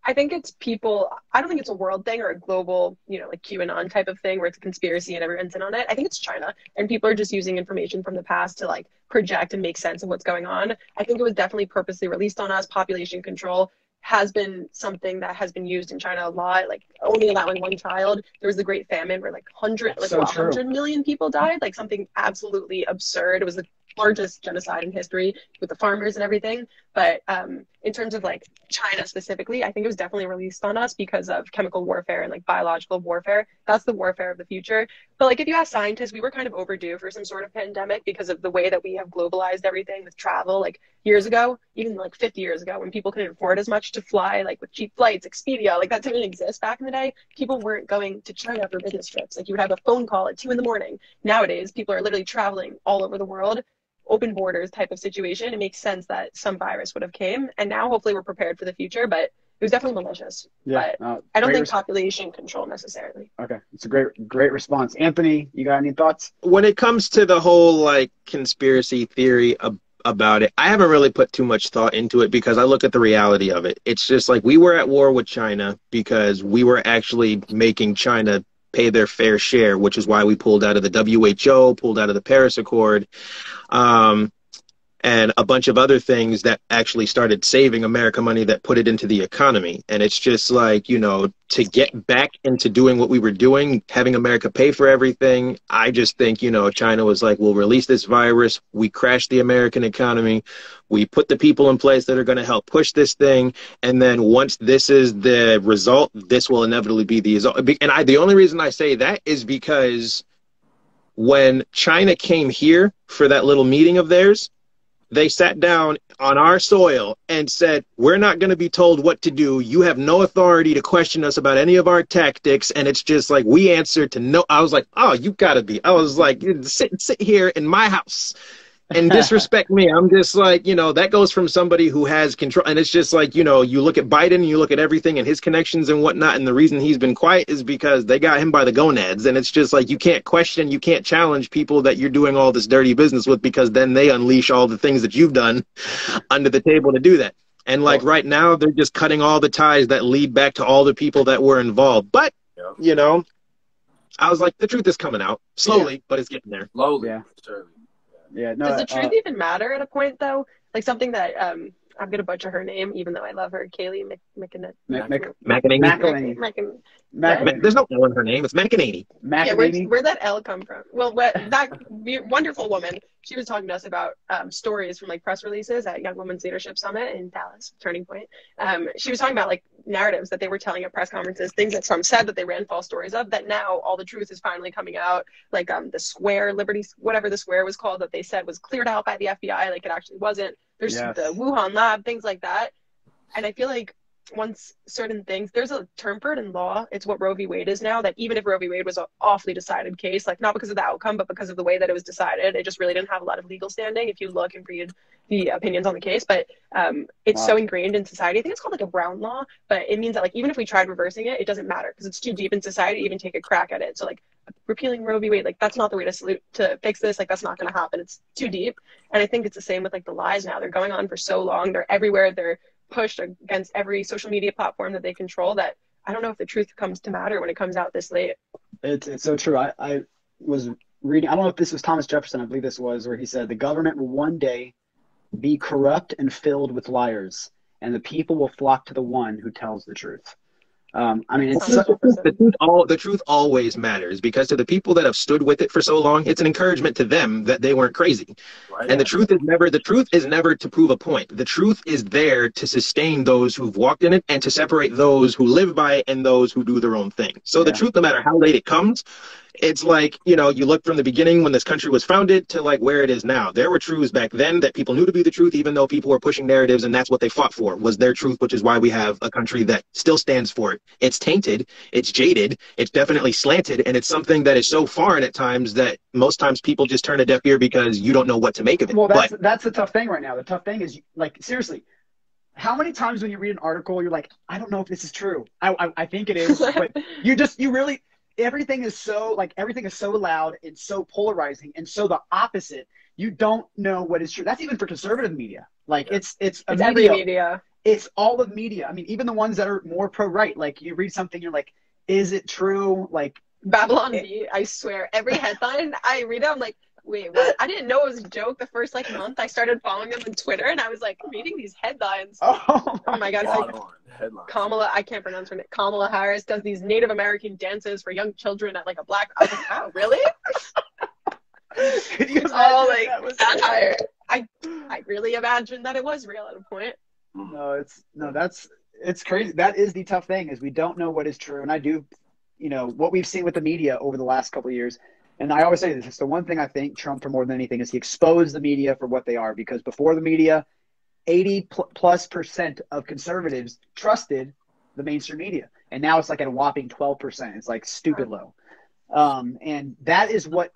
I think it's people. I don't think it's a world thing or a global, you know, like QAnon type of thing where it's a conspiracy and everyone's in on it. I think it's China, and people are just using information from the past to like project and make sense of what's going on. I think it was definitely purposely released on us. Population control has been something that has been used in China a lot, like only allowing one child. There was the Great Famine where like 100 million people died, like something absolutely absurd. It was the largest genocide in history with the farmers and everything. But in terms of like China specifically, I think it was definitely released on us because of chemical warfare and like biological warfare. That's the warfare of the future. But like if you ask scientists, we were kind of overdue for some sort of pandemic because of the way that we have globalized everything with travel. Like years ago, even like 50 years ago, when people couldn't afford as much to fly, like with cheap flights, Expedia, like that didn't exist back in the day. People weren't going to China for business trips. Like you would have a phone call at 2 a.m. Nowadays, people are literally traveling all over the world. Open borders type of situation. It makes sense that some virus would have came, and now hopefully we're prepared for the future, but it was definitely malicious. Yeah, but I don't think population control necessarily. Okay, it's a great response. Anthony, you got any thoughts? When it comes to the whole like conspiracy theory about it. I haven't really put too much thought into it because I look at the reality of it. It's just like we were at war with China because we were actually making China pay their fair share, which is why we pulled out of the WHO, pulled out of the Paris Accord. Um, and a bunch of other things that actually started saving America money that put it into the economy. And it's just like, you know, to get back into doing what we were doing, having America pay for everything, I just think, you know, China was like, we'll release this virus. We crashed the American economy. We put the people in place that are going to help push this thing. And then once this is the result, this will inevitably be the result. And the only reason I say that is because when China came here for that little meeting of theirs, they sat down on our soil and said, we're not going to be told what to do. You have no authority to question us about any of our tactics. And it's just like, we answered to no. I was like, oh, you gotta be. I was like, sit here in my house and disrespect me. I'm just like, you know, that goes from somebody who has control. And it's just like, you know, you look at Biden and you look at everything and his connections and whatnot. And the reason he's been quiet is because they got him by the gonads. And it's just like, you can't question, you can't challenge people that you're doing all this dirty business with, because then they unleash all the things that you've done under the table to do that. And like right now, they're just cutting all the ties that lead back to all the people that were involved. But, you know, I was like, the truth is coming out slowly, but it's getting there. Slowly, Yeah. surely. Yeah, no, Does the truth even matter at a point, though? Like something that I'm gonna butcher her name, even though I love her, Kaylee McEnany. There's no L in her name. It's McEnany. Yeah, where'd that L come from? Well, that wonderful woman, she was talking to us about stories from like press releases at Young Women's Leadership Summit in Dallas, Turning Point. She was talking about like narratives that they were telling at press conferences, things that Trump said that they ran false stories of, that now all the truth is finally coming out. Like the square, Liberty, whatever the square was called, that they said was cleared out by the FBI, like it actually wasn't. There's the Wuhan lab, things like that. And I feel like once certain things, there's a term for it in law. It's what Roe v. Wade is now, that even if Roe v. Wade was an awfully decided case, like not because of the outcome, but because of the way that it was decided, it just really didn't have a lot of legal standing if you look and read the opinions on the case. But it's so ingrained in society. I think it's called like a Brown law, but it means that like even if we tried reversing it, it doesn't matter because it's too deep in society to even take a crack at it. So like repealing Roe v. Wade, like that's not the way to fix this. Like that's not going to happen. It's too deep. And I think it's the same with like the lies now. They're going on for so long. They're everywhere. They're pushed against every social media platform that they control, that I don't know if the truth comes to matter when it comes out this late. It's so true. I was reading, I don't know if this was Thomas Jefferson, I believe this was, where he said the government will one day be corrupt and filled with liars, and the people will flock to the one who tells the truth. I mean, it's the truth always matters, because to the people that have stood with it for so long, it's an encouragement to them that they weren't crazy. Right. And the truth is never to prove a point. The truth is there to sustain those who've walked in it and to separate those who live by it and those who do their own thing. So the truth, no matter how late it comes, it's like, you know, you look from the beginning when this country was founded to like where it is now. There were truths back then that people knew to be the truth, even though people were pushing narratives, and that's what they fought for, was their truth, which is why we have a country that still stands for it. It's tainted, it's jaded, it's definitely slanted, and it's something that is so foreign at times that most times people just turn a deaf ear because you don't know what to make of it. Well, that's the tough thing right now. The tough thing is, like, seriously, how many times when you read an article, you're like, I don't know if this is true. I think it is, but you really, everything is so loud and so polarizing and so the opposite. You don't know what is true. That's even for conservative media. Like it's every media. It's all of media. I mean, even the ones that are more pro-right, like you read something, you're like, is it true? Like Babylon Bee, I swear, every headline I read it, I'm like, wait, what? I didn't know it was a joke the first like month I started following them on Twitter, and I was like reading these headlines. Oh my God. It's like Kamala, I can't pronounce her name. Kamala Harris does these Native American dances for young children at like a black. I was like, oh, really? Could you it's all like satire. I really imagined that it was real at a point. It's crazy. That is the tough thing, is we don't know what is true. And I do, you know, what we've seen with the media over the last couple of years. And I always say this, it's the one thing I think Trump, for more than anything, is he exposed the media for what they are. Because before the media, 80+% of conservatives trusted the mainstream media. And now it's like at a whopping 12%. It's like stupid low. And that is what,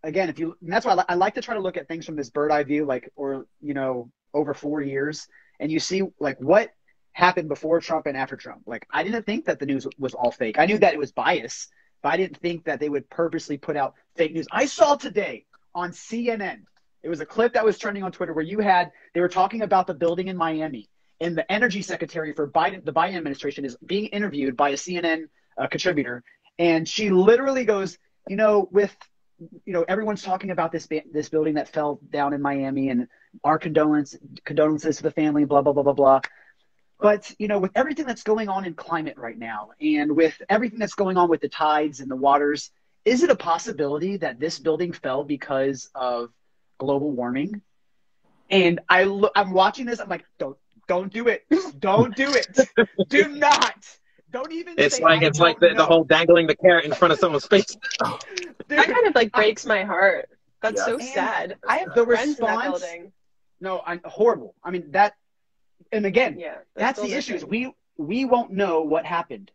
again, and that's why I like to try to look at things from this bird eye view, like, or, you know, over 4 years. And you see like what happened before Trump and after Trump. Like, I didn't think that the news was all fake. I knew that it was biased, but I didn't think that they would purposely put out fake news. I saw today on CNN It was a clip that was trending on Twitter where they were talking about the building in Miami, and the energy secretary for the Biden administration is being interviewed by a CNN contributor, and she literally goes, everyone's talking about this building that fell down in Miami, and our condolences to the family, blah blah blah blah blah. But with everything that's going on in climate right now, and with everything that's going on with the tides and the waters, is it a possibility that this building fell because of global warming? And I'm watching this. I'm like, don't do it. Don't do it. Do not. Don't even. It's like the whole dangling the carrot in front of someone's face. That kind of like breaks my heart. That's so sad. I have the friends in that response. building. No, horrible. I mean that. And again, that's the issue. Is we won't know what happened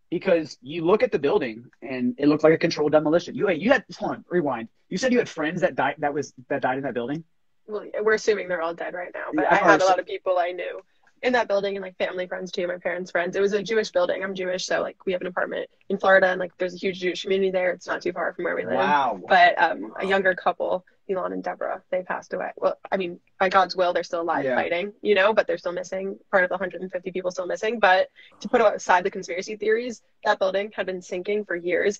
because you look at the building and it looks like a controlled demolition. You had hold on, rewind. You said you had friends that died in that building. Well, we're assuming they're all dead right now, but I had a lot of people I knew in that building, and like family friends too, my parents' friends. It was a Jewish building. I'm Jewish, so like we have an apartment in Florida, and like there's a huge Jewish community there. It's not too far from where we live. Wow. But a younger couple, Elon and Deborah, they passed away. Well, I mean, by God's will, they're still alive fighting, but they're still missing. Part of the 150 people still missing. But to put aside the conspiracy theories, that building had been sinking for years.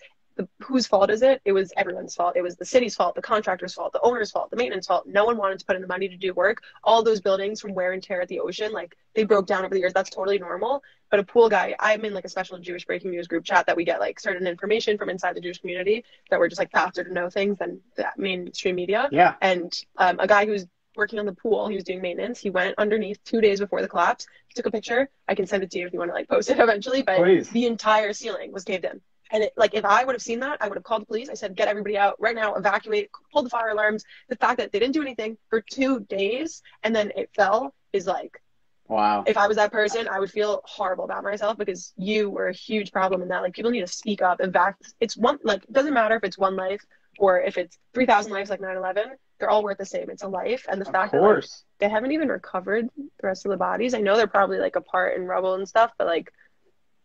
Whose fault is it? It was everyone's fault. It was the city's fault, the contractor's fault, the owner's fault, the maintenance fault. No one wanted to put in the money to do work. All those buildings from wear and tear at the ocean, like they broke down over the years. That's totally normal. But a pool guy, I'm in like a special Jewish breaking news group chat that we get like certain information from inside the Jewish community that we're just like faster to know things than the mainstream media. Yeah. And a guy who's working on the pool, he was doing maintenance. He went underneath 2 days before the collapse. He took a picture. I can send it to you if you want to like post it eventually. But Please. The entire ceiling was caved in. And if I would have seen that, I would have called the police. I said, get everybody out right now, evacuate, pull the fire alarms. The fact that they didn't do anything for 2 days and then it fell is like, wow. If I was that person, I would feel horrible about myself because you were a huge problem in that. Like people need to speak up. It's it doesn't matter if it's one life or if it's 3,000 lives like 9/11. They're all worth the same. It's a life. And the fact that like, they haven't even recovered the rest of the bodies. I know they're probably like apart in rubble and stuff, but like,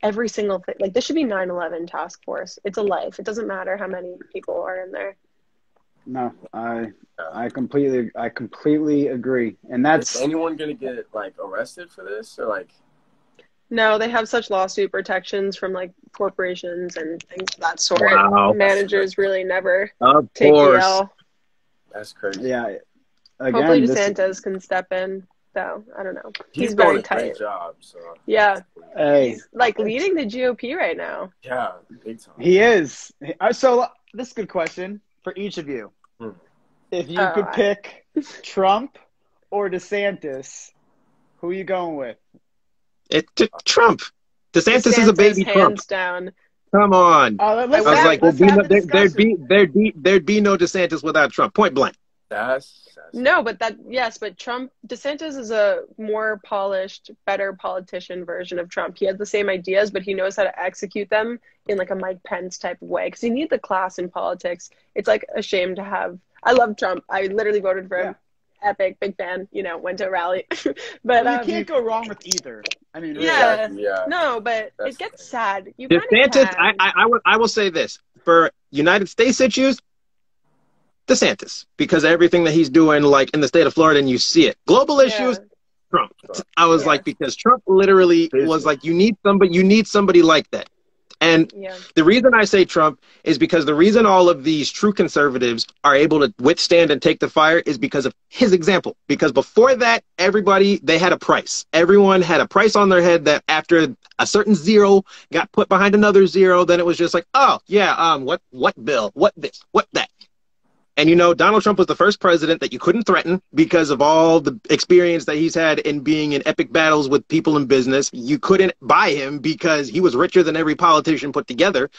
every single thing, like this should be 9/11 task force. It's a life. It doesn't matter how many people are in there. No, I completely agree. And that's is anyone gonna get like arrested for this or like? No, they have such lawsuit protections from like corporations and things of that sort. Wow. Managers really never Of take course. the L. That's crazy. yeah. Again, Hopefully DeSantis can step in. So I don't know. He's doing very a tight. great job. So Yeah. Hey, He's like leading the GOP right now. yeah, big time. he is. So this is a good question for each of you. If you could pick Trump or DeSantis, who are you going with? Trump. DeSantis is a baby Trump. Hands down. Come on. Let's I was like, let's have the there'd be no DeSantis without Trump. Point blank. No, but DeSantis is a more polished, better politician version of Trump. He has the same ideas, but he knows how to execute them in like a Mike Pence type of way. Because you need the class in politics. It's like a shame to have. I love Trump. I literally voted for him. Epic, big fan. Went to a rally. But you can't go wrong with either. I mean, really. yeah. No, but it gets sad. You DeSantis. I will say this for United States issues. DeSantis, because everything that he's doing, like in the state of Florida, and you see it. Global issues, Trump. I was like, because Trump literally was like, you need somebody like that. And the reason I say Trump is because the reason all of these true conservatives are able to withstand and take the fire is because of his example. Because before that, they had a price. Everyone had a price on their head that after a certain zero got put behind another zero, then it was just like, oh yeah, what bill, what this, what that. And Donald Trump was the first president that you couldn't threaten because of all the experience that he's had in being in epic battles with people in business. You couldn't buy him because he was richer than every politician put together,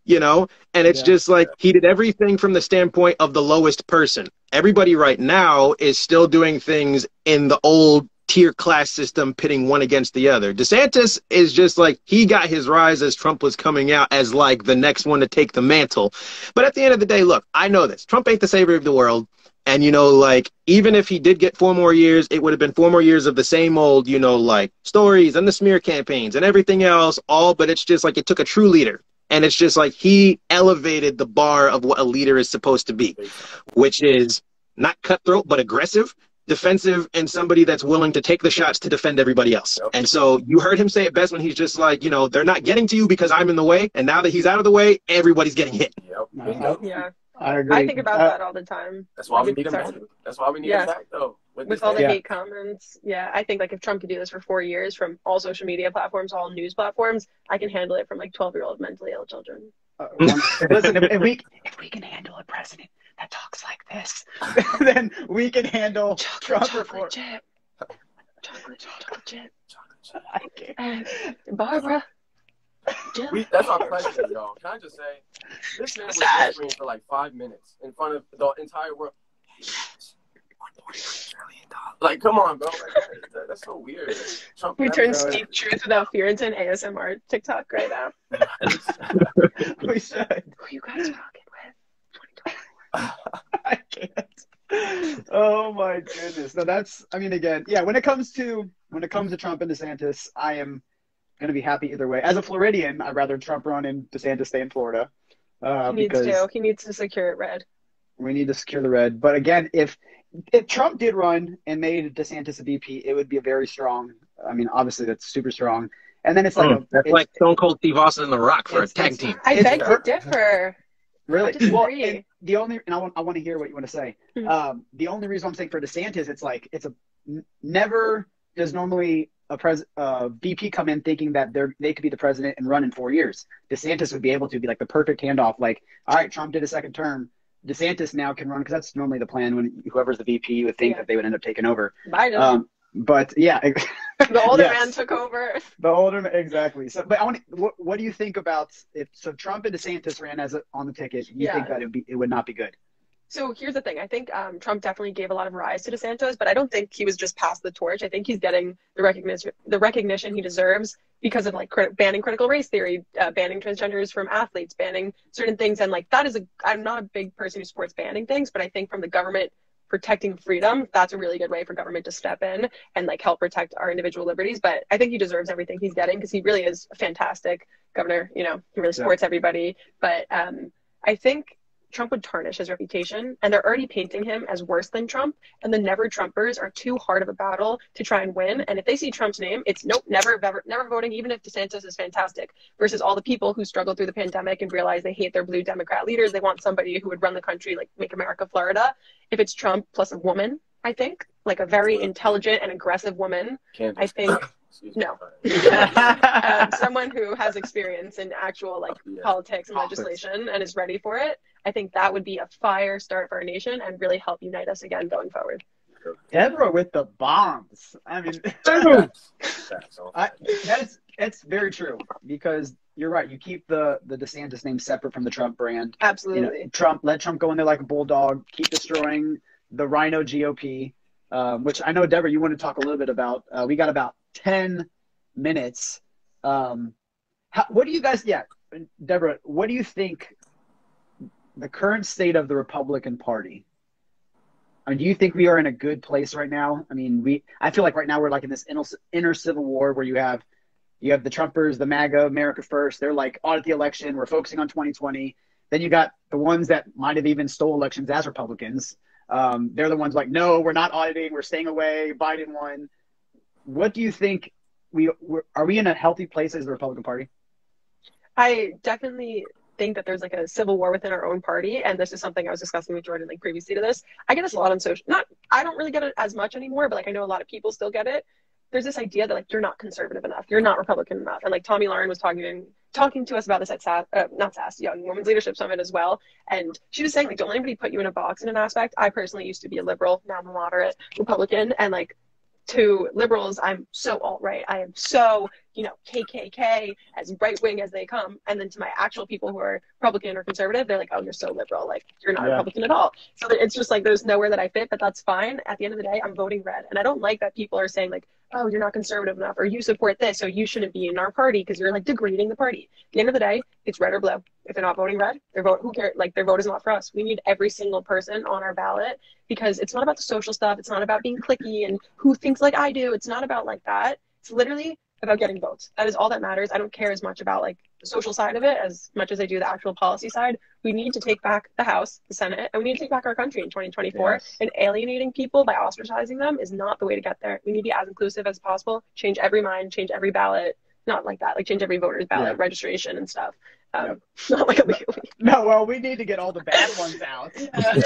and it's just like he did everything from the standpoint of the lowest person. Everybody right now is still doing things in the old tier class system, pitting one against the other. DeSantis is just like, he got his rise as Trump was coming out as like the next one to take the mantle. But at the end of the day, look, I know this. Trump ain't the savior of the world. And, even if he did get 4 more years, it would have been 4 more years of the same old, like stories and the smear campaigns and everything else, but it's just like it took a true leader. And it's just like he elevated the bar of what a leader is supposed to be, which is not cutthroat, but aggressive, defensive, and somebody that's willing to take the shots to defend everybody else. Yep. And so you heard him say it best when he's just like, you know, they're not getting to you because I'm in the way. And now that he's out of the way, everybody's getting hit. Yep. Yeah. I agree. I think about that all the time. That's why we need him Sorry. back. That's why we need Yeah. him back, though. With all the hate comments. Yeah, I think like if Trump could do this for 4 years from all social media platforms, all news platforms, I can handle it from like 12-year-old mentally ill children. Listen, if we can handle a president that talks like this, then we can handle Trump for chip. Chocolate chip. I can't. Barbara. That's our pleasure, y'all. Can I just say, this man was whispering for like 5 minutes in front of the entire world. $1.9 trillion. Like, come on, bro. Like, that's so weird. Trump We turn Speak Truth Without Fear into an ASMR TikTok right now. We should. Who you guys rocking with? 2024. I can't. Oh my goodness. No, that's. I mean, again, yeah. When it comes to Trump and DeSantis, I am going to be happy either way. As a Floridian, I'd rather Trump run and DeSantis stay in Florida. He needs to secure it red. We need to secure the red. But again, if Trump did run and made DeSantis a VP, it would be a very strong. I mean, obviously that's super strong. And then it's like that's like Stone Cold Steve Austin and The Rock for a tag team. I beg to differ. Really? Well, and the only, and I want to hear what you want to say. The only reason I'm saying for DeSantis, it's never does normally a VP come in thinking that they could be the president and run in 4 years. DeSantis would be able to be like the perfect handoff. Like, all right, Trump did a second term. DeSantis now can run because that's normally the plan when whoever's the VP, you would think that they would end up taking over. Biden. But yeah, the older man took over. The older man, exactly. So, but I want. What do you think about if Trump and DeSantis ran on the ticket? You think that it would not be good? So here's the thing. I think Trump definitely gave a lot of rise to DeSantis, but I don't think he was just passed the torch. I think he's getting the recognition he deserves because of like banning critical race theory, banning transgenders from athletes, banning certain things. And like that is I'm not a big person who supports banning things, but I think from the government protecting freedom, that's a really good way for government to step in and like help protect our individual liberties. But I think he deserves everything he's getting because he really is a fantastic governor. You know, he really supports everybody. But I think Trump would tarnish his reputation, and they're already painting him as worse than Trump, and the never Trumpers are too hard of a battle to try and win. And if they see Trump's name, it's nope, never voting, even if DeSantis is fantastic, versus all the people who struggled through the pandemic and realize they hate their blue Democrat leaders. They want somebody who would run the country, like make America Florida. If it's Trump plus a woman, I think, like a very intelligent and aggressive woman, I think, no. Someone who has experience in actual like politics and legislation and is ready for it. I think that would be a fire start for our nation and really help unite us again going forward. Deborah with the bombs. I mean, it's very true because you're right. You keep the DeSantis name separate from the Trump brand. Absolutely. You know, let Trump go in there like a bulldog. Keep destroying the Rhino GOP, which I know, Deborah, you want to talk a little bit about. We got about 10 minutes. What do you guys? Yeah, Deborah, what do you think? The current state of the Republican Party. I mean, do you think we are in a good place right now? I mean, I feel like right now we're like in this inner civil war where you have the Trumpers, the MAGA, America First. They're like audit the election. We're focusing on 2020. Then you got the ones that might have even stole elections as Republicans. They're the ones like, no, we're not auditing. We're staying away. Biden won. What do you think? Are we in a healthy place as the Republican Party? I definitely think that there's like a civil war within our own party, and this is something I was discussing with Jordan like previously to this. I get this a lot on social. I don't really get it as much anymore, but like I know a lot of people still get it. There's this idea that like you're not conservative enough, you're not Republican enough, and like Tommy Lauren was talking to us about this at Young Women's Leadership Summit as well, and she was saying like don't let anybody put you in a box in an aspect. I personally used to be a liberal, now I'm a moderate Republican, and like to liberals, I'm so alt-right. I am so, KKK, as right-wing as they come. And then to my actual people who are Republican or conservative, they're like, oh, you're so liberal. Like, you're not Republican at all. So it's just like there's nowhere that I fit, but that's fine. At the end of the day, I'm voting red. And I don't like that people are saying like, oh, you're not conservative enough, or you support this, so you shouldn't be in our party because you're like degrading the party. At the end of the day, it's red or blue. If they're not voting red, who cares? Like their vote is not for us. We need every single person on our ballot because it's not about the social stuff. It's not about being cliquey and who thinks like I do. It's not about like that. It's literally about getting votes. That is all that matters. I don't care as much about like the social side of it as much as I do the actual policy side. We need to take back the House, the Senate, and we need to take back our country in 2024. Yes. And alienating people by ostracizing them is not the way to get there. We need to be as inclusive as possible, change every mind, change every ballot, not like that, like change every voter's ballot registration and stuff. Not like no, well, we need to get all the bad ones out.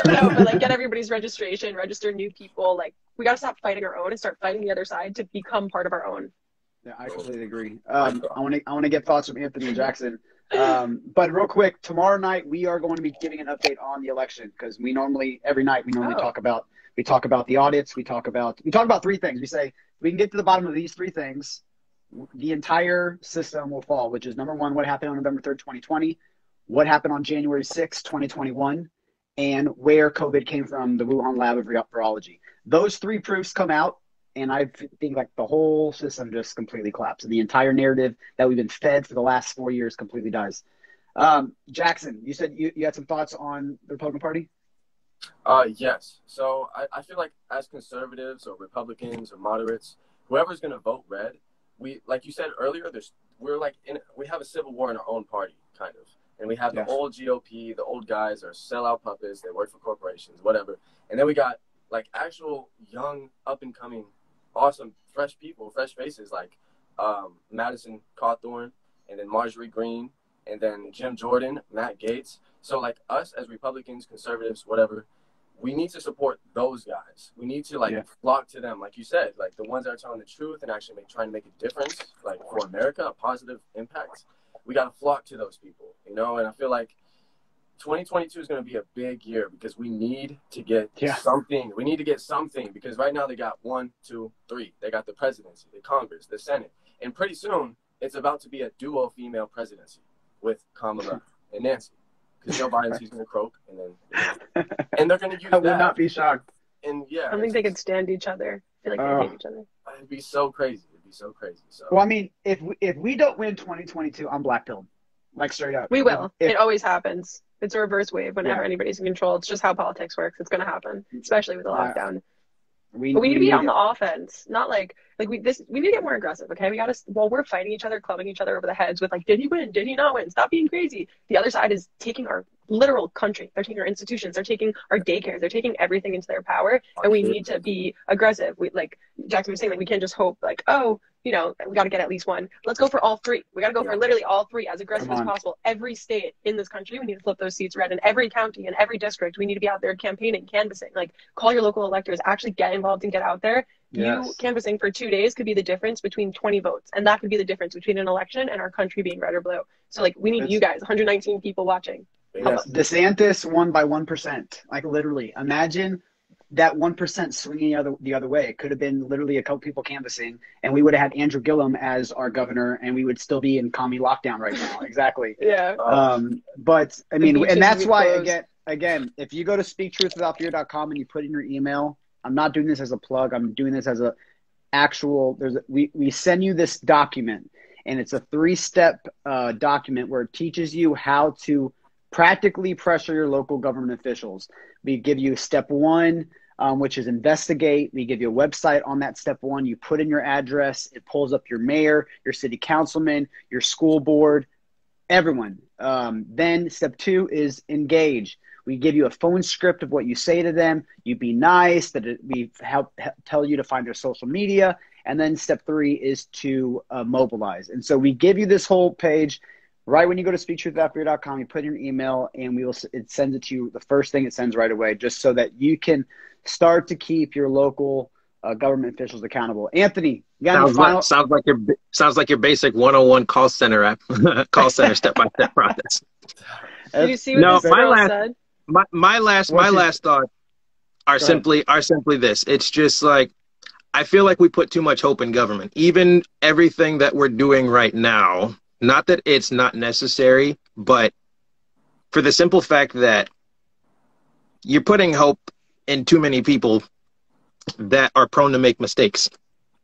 No, but like get everybody's registration, register new people. Like we got to stop fighting our own and start fighting the other side to become part of our own. Yeah, I completely agree. I want to get thoughts from Anthony and Jackson. But real quick, tomorrow night we are going to be giving an update on the election because every night we talk about the audits. We talk about three things. We say we can get to the bottom of these three things, the entire system will fall, which is number one, what happened on November 3rd, 2020, what happened on January 6th, 2021, and where COVID came from, the Wuhan lab of virology. Those three proofs come out, and I think like the whole system just completely collapses. The entire narrative that we've been fed for the last 4 years completely dies. Jackson, you said you had some thoughts on the Republican Party? Yes. So I feel like as conservatives or Republicans or moderates, whoever's going to vote red, we, like you said earlier, we have a civil war in our own party, kind of. And we have the old GOP, the old guys are sellout puppets, they work for corporations, whatever. And then we got like actual young, up-and-coming, awesome, fresh people, fresh faces like Madison Cawthorn, and then Marjorie Greene, and then Jim Jordan, Matt Gaetz. So like us as Republicans, conservatives, whatever, we need to support those guys. We need to flock to them, like you said, like the ones that are telling the truth and actually trying to make a difference, like for America, a positive impact. We got to flock to those people, you know. And I feel like 2022 is going to be a big year because we need to get something. We need to get something because right now they got 1, 2, 3. They got the presidency, the Congress, the Senate, and pretty soon it's about to be a duo female presidency with Kamala and Nancy. Because Joe Biden's he's going to croak, and then and they're going to use that. I would not be shocked. And I don't think they could stand each other. I feel like they hate each other. It'd be so crazy. So, well, I mean, if we don't win 2022, I'm blackpilled, like straight up. We will. It always happens. It's a reverse wave whenever anybody's in control. It's just how politics works. It's going to happen, especially with the lockdown. But we need to be on the offense, not like we need to get more aggressive. Okay, we got to while we're fighting each other, clubbing each other over the heads with like, did he win? Did he not win? Stop being crazy. The other side is taking our literal country. They're taking our institutions. They're taking our daycares. They're taking everything into their power, and we need to be aggressive. We like Jackson was saying, like we can't just hope like, oh, you know, we got to get at least one. Let's go for all three. We got to go for literally all three as aggressive as possible. Every state in this country, we need to flip those seats red. In every county, in every district, we need to be out there campaigning, canvassing. Like, call your local electors, actually get involved and get out there. You canvassing for 2 days could be the difference between 20 votes. And that could be the difference between an election and our country being red or blue. So, like, we need you guys, 119 people watching. Yes. DeSantis won by 1%. Like, literally. Imagine that 1% swinging the other way. It could have been literally a couple people canvassing, and we would have had Andrew Gillum as our governor, and we would still be in commie lockdown right now. Exactly. But I mean, and that's why again, if you go to speaktruthwithoutfear.com and you put in your email, I'm not doing this as a plug. I'm doing this as a actual. We send you this document, and it's a 3-step document where it teaches you how to practically pressure your local government officials. We give you step 1. Which is investigate. We give you a website on that step 1. You put in your address. It pulls up your mayor, your city councilman, your school board, everyone. Then step 2 is engage. We give you a phone script of what you say to them. You be nice. We tell you to find their social media. And then step 3 is to mobilize. And so we give you this whole page. Right when you go to speaktruthwithoutfear.com, you put in your email, and it sends it to you. The first thing it sends right away, just so that you can start to keep your local government officials accountable. Anthony, you got any final? Sounds like your basic 101 call center app, call center step-by-step process. Did you see what said? My last thoughts are simply this. It's just like, I feel like we put too much hope in government. Even everything that we're doing right now. Not that it's not necessary, but for the simple fact that you're putting hope in too many people that are prone to make mistakes.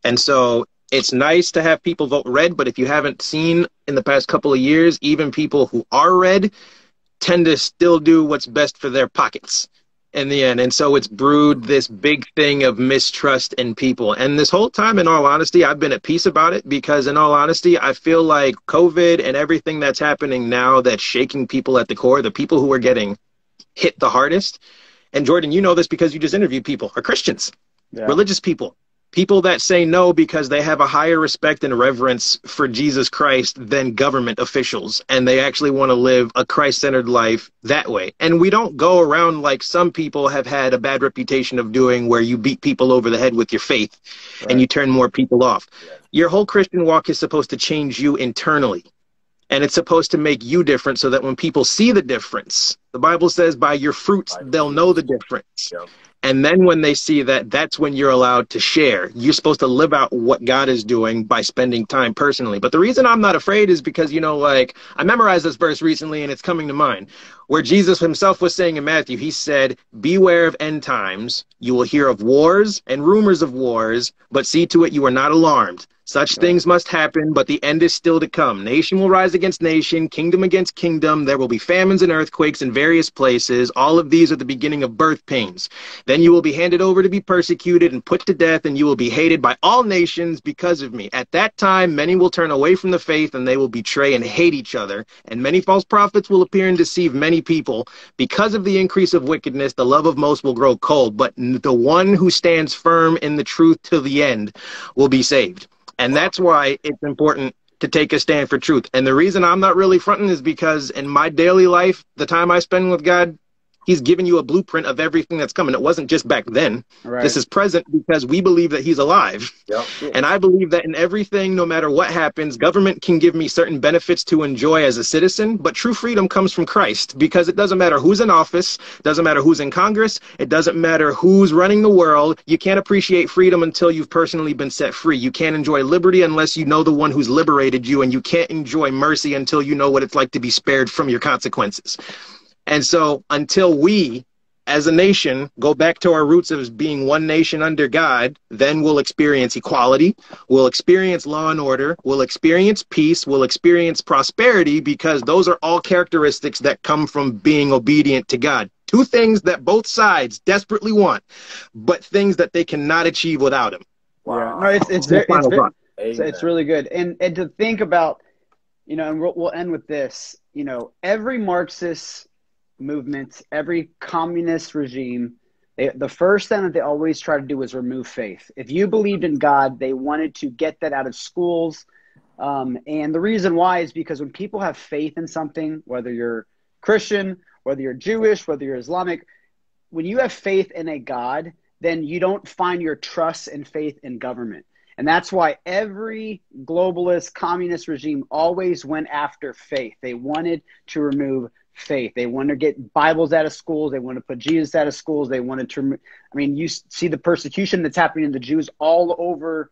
And so it's nice to have people vote red, but if you haven't seen in the past couple of years, even people who are red tend to still do what's best for their pockets. in the end. And so it's brewed this big thing of mistrust in people. And this whole time, in all honesty, I've been at peace about it, because in all honesty, I feel like COVID and everything that's happening now that's shaking people at the core, the people who are getting hit the hardest, and Jordan, you know this because you just interviewed people, are Christians, religious people. People that say no because they have a higher respect and reverence for Jesus Christ than government officials. And they actually want to live a Christ-centered life that way. And we don't go around like some people have had a bad reputation of doing, where you beat people over the head with your faith and you turn more people off. Your whole Christian walk is supposed to change you internally. And it's supposed to make you different, so that when people see the difference, the Bible says by your fruits, they'll know the difference. And then when they see that, that's when you're allowed to share. You're supposed to live out what God is doing by spending time personally. But the reason I'm not afraid is because, you know, like, I memorized this verse recently and it's coming to mind, where Jesus himself was saying in Matthew, he said, beware of end times. You will hear of wars and rumors of wars, but see to it you are not alarmed. Such things must happen, but the end is still to come. Nation will rise against nation, kingdom against kingdom. There will be famines and earthquakes in various places. All of these are the beginning of birth pains. Then you will be handed over to be persecuted and put to death, and you will be hated by all nations because of me. At that time, many will turn away from the faith, and they will betray and hate each other. And many false prophets will appear and deceive many people. Because of the increase of wickedness, the love of most will grow cold. But the one who stands firm in the truth till the end will be saved. And that's why it's important to take a stand for truth. And the reason I'm not really fronting is because in my daily life, the time I spend with God, he's given you a blueprint of everything that's coming. It wasn't just back then. This is present, because we believe that he's alive. And I believe that in everything, no matter what happens, government can give me certain benefits to enjoy as a citizen, but true freedom comes from Christ, because it doesn't matter who's in office, doesn't matter who's in Congress, it doesn't matter who's running the world. You can't appreciate freedom until you've personally been set free. You can't enjoy liberty unless you know the one who's liberated you, and you can't enjoy mercy until you know what it's like to be spared from your consequences. And so until we, as a nation, go back to our roots of being one nation under God, then we'll experience equality, we'll experience law and order, we'll experience peace, we'll experience prosperity, because those are all characteristics that come from being obedient to God. Two things that both sides desperately want, but things that they cannot achieve without him. No, it's really good. And to think about, you know, and we'll end with this, you know, every Marxist movement, every communist regime, the first thing that they always try to do is remove faith. If you believed in God, they wanted to get that out of schools. And the reason why is because when people have faith in something, whether you're Christian, whether you're Jewish, whether you're Islamic, when you have faith in a God, then you don't find your trust and faith in government. And that's why every globalist communist regime always went after faith. They wanted to remove faith. They wanted to get Bibles out of schools. They wanted to put Jesus out of schools. They wanted to, I mean, you see the persecution that's happening to the Jews all over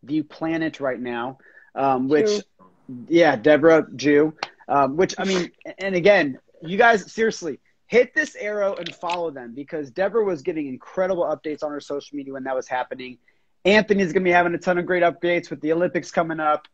the planet right now, Deborah, Jew, which, I mean, and again, you guys, seriously, hit this arrow and follow them, because Deborah was getting incredible updates on her social media when that was happening. Anthony's going to be having a ton of great updates with the Olympics coming up.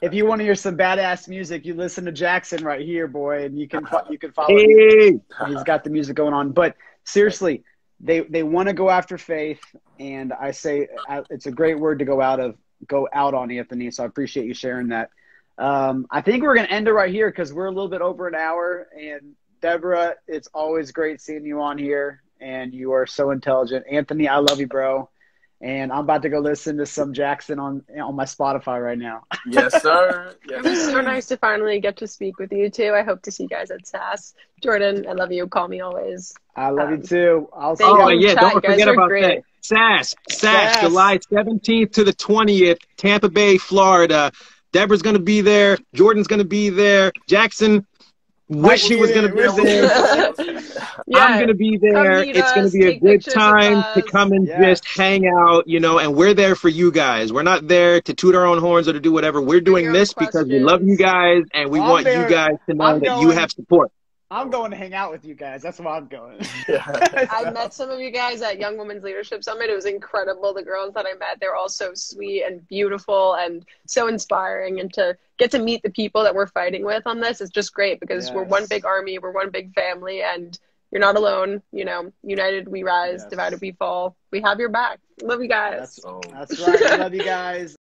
If you want to hear some badass music, you listen to Jackson right here, boy, and you can follow him. He's got the music going on. But seriously, they want to go after faith, and I say it's a great word to go out on, Anthony. So I appreciate you sharing that. I think we're going to end it right here because we're a little bit over an hour. And Deborah, it's always great seeing you on here, and you are so intelligent. Anthony, I love you, bro. And I'm about to go listen to some Jackson on my Spotify right now. Yes, sir. It was so nice to finally get to speak with you, too. I hope to see you guys at SAS. Jordan, I love you. Call me always. I love you, too. I'll see you. Oh, yeah, don't forget about that. SAS, July 17th to the 20th, Tampa Bay, Florida. Deborah's going to be there. Jordan's going to be there. Jackson wish he was going to be there. I'm going to be there. It's going to be a good time to come and just hang out, you know, and we're there for you guys. We're not there to toot our own horns or to do whatever. We're doing this because we love you guys, and we want you guys to know that you have support. I'm going to hang out with you guys. That's why I'm going. I met some of you guys at Young Women's Leadership Summit. It was incredible. The girls that I met, they're all so sweet and beautiful and so inspiring. And to get to meet the people that we're fighting with on this is just great because we're one big army. We're one big family. And You're not alone. You know, united we rise, Yes. divided we fall. We have your back. Love you guys. That's right. I love you guys.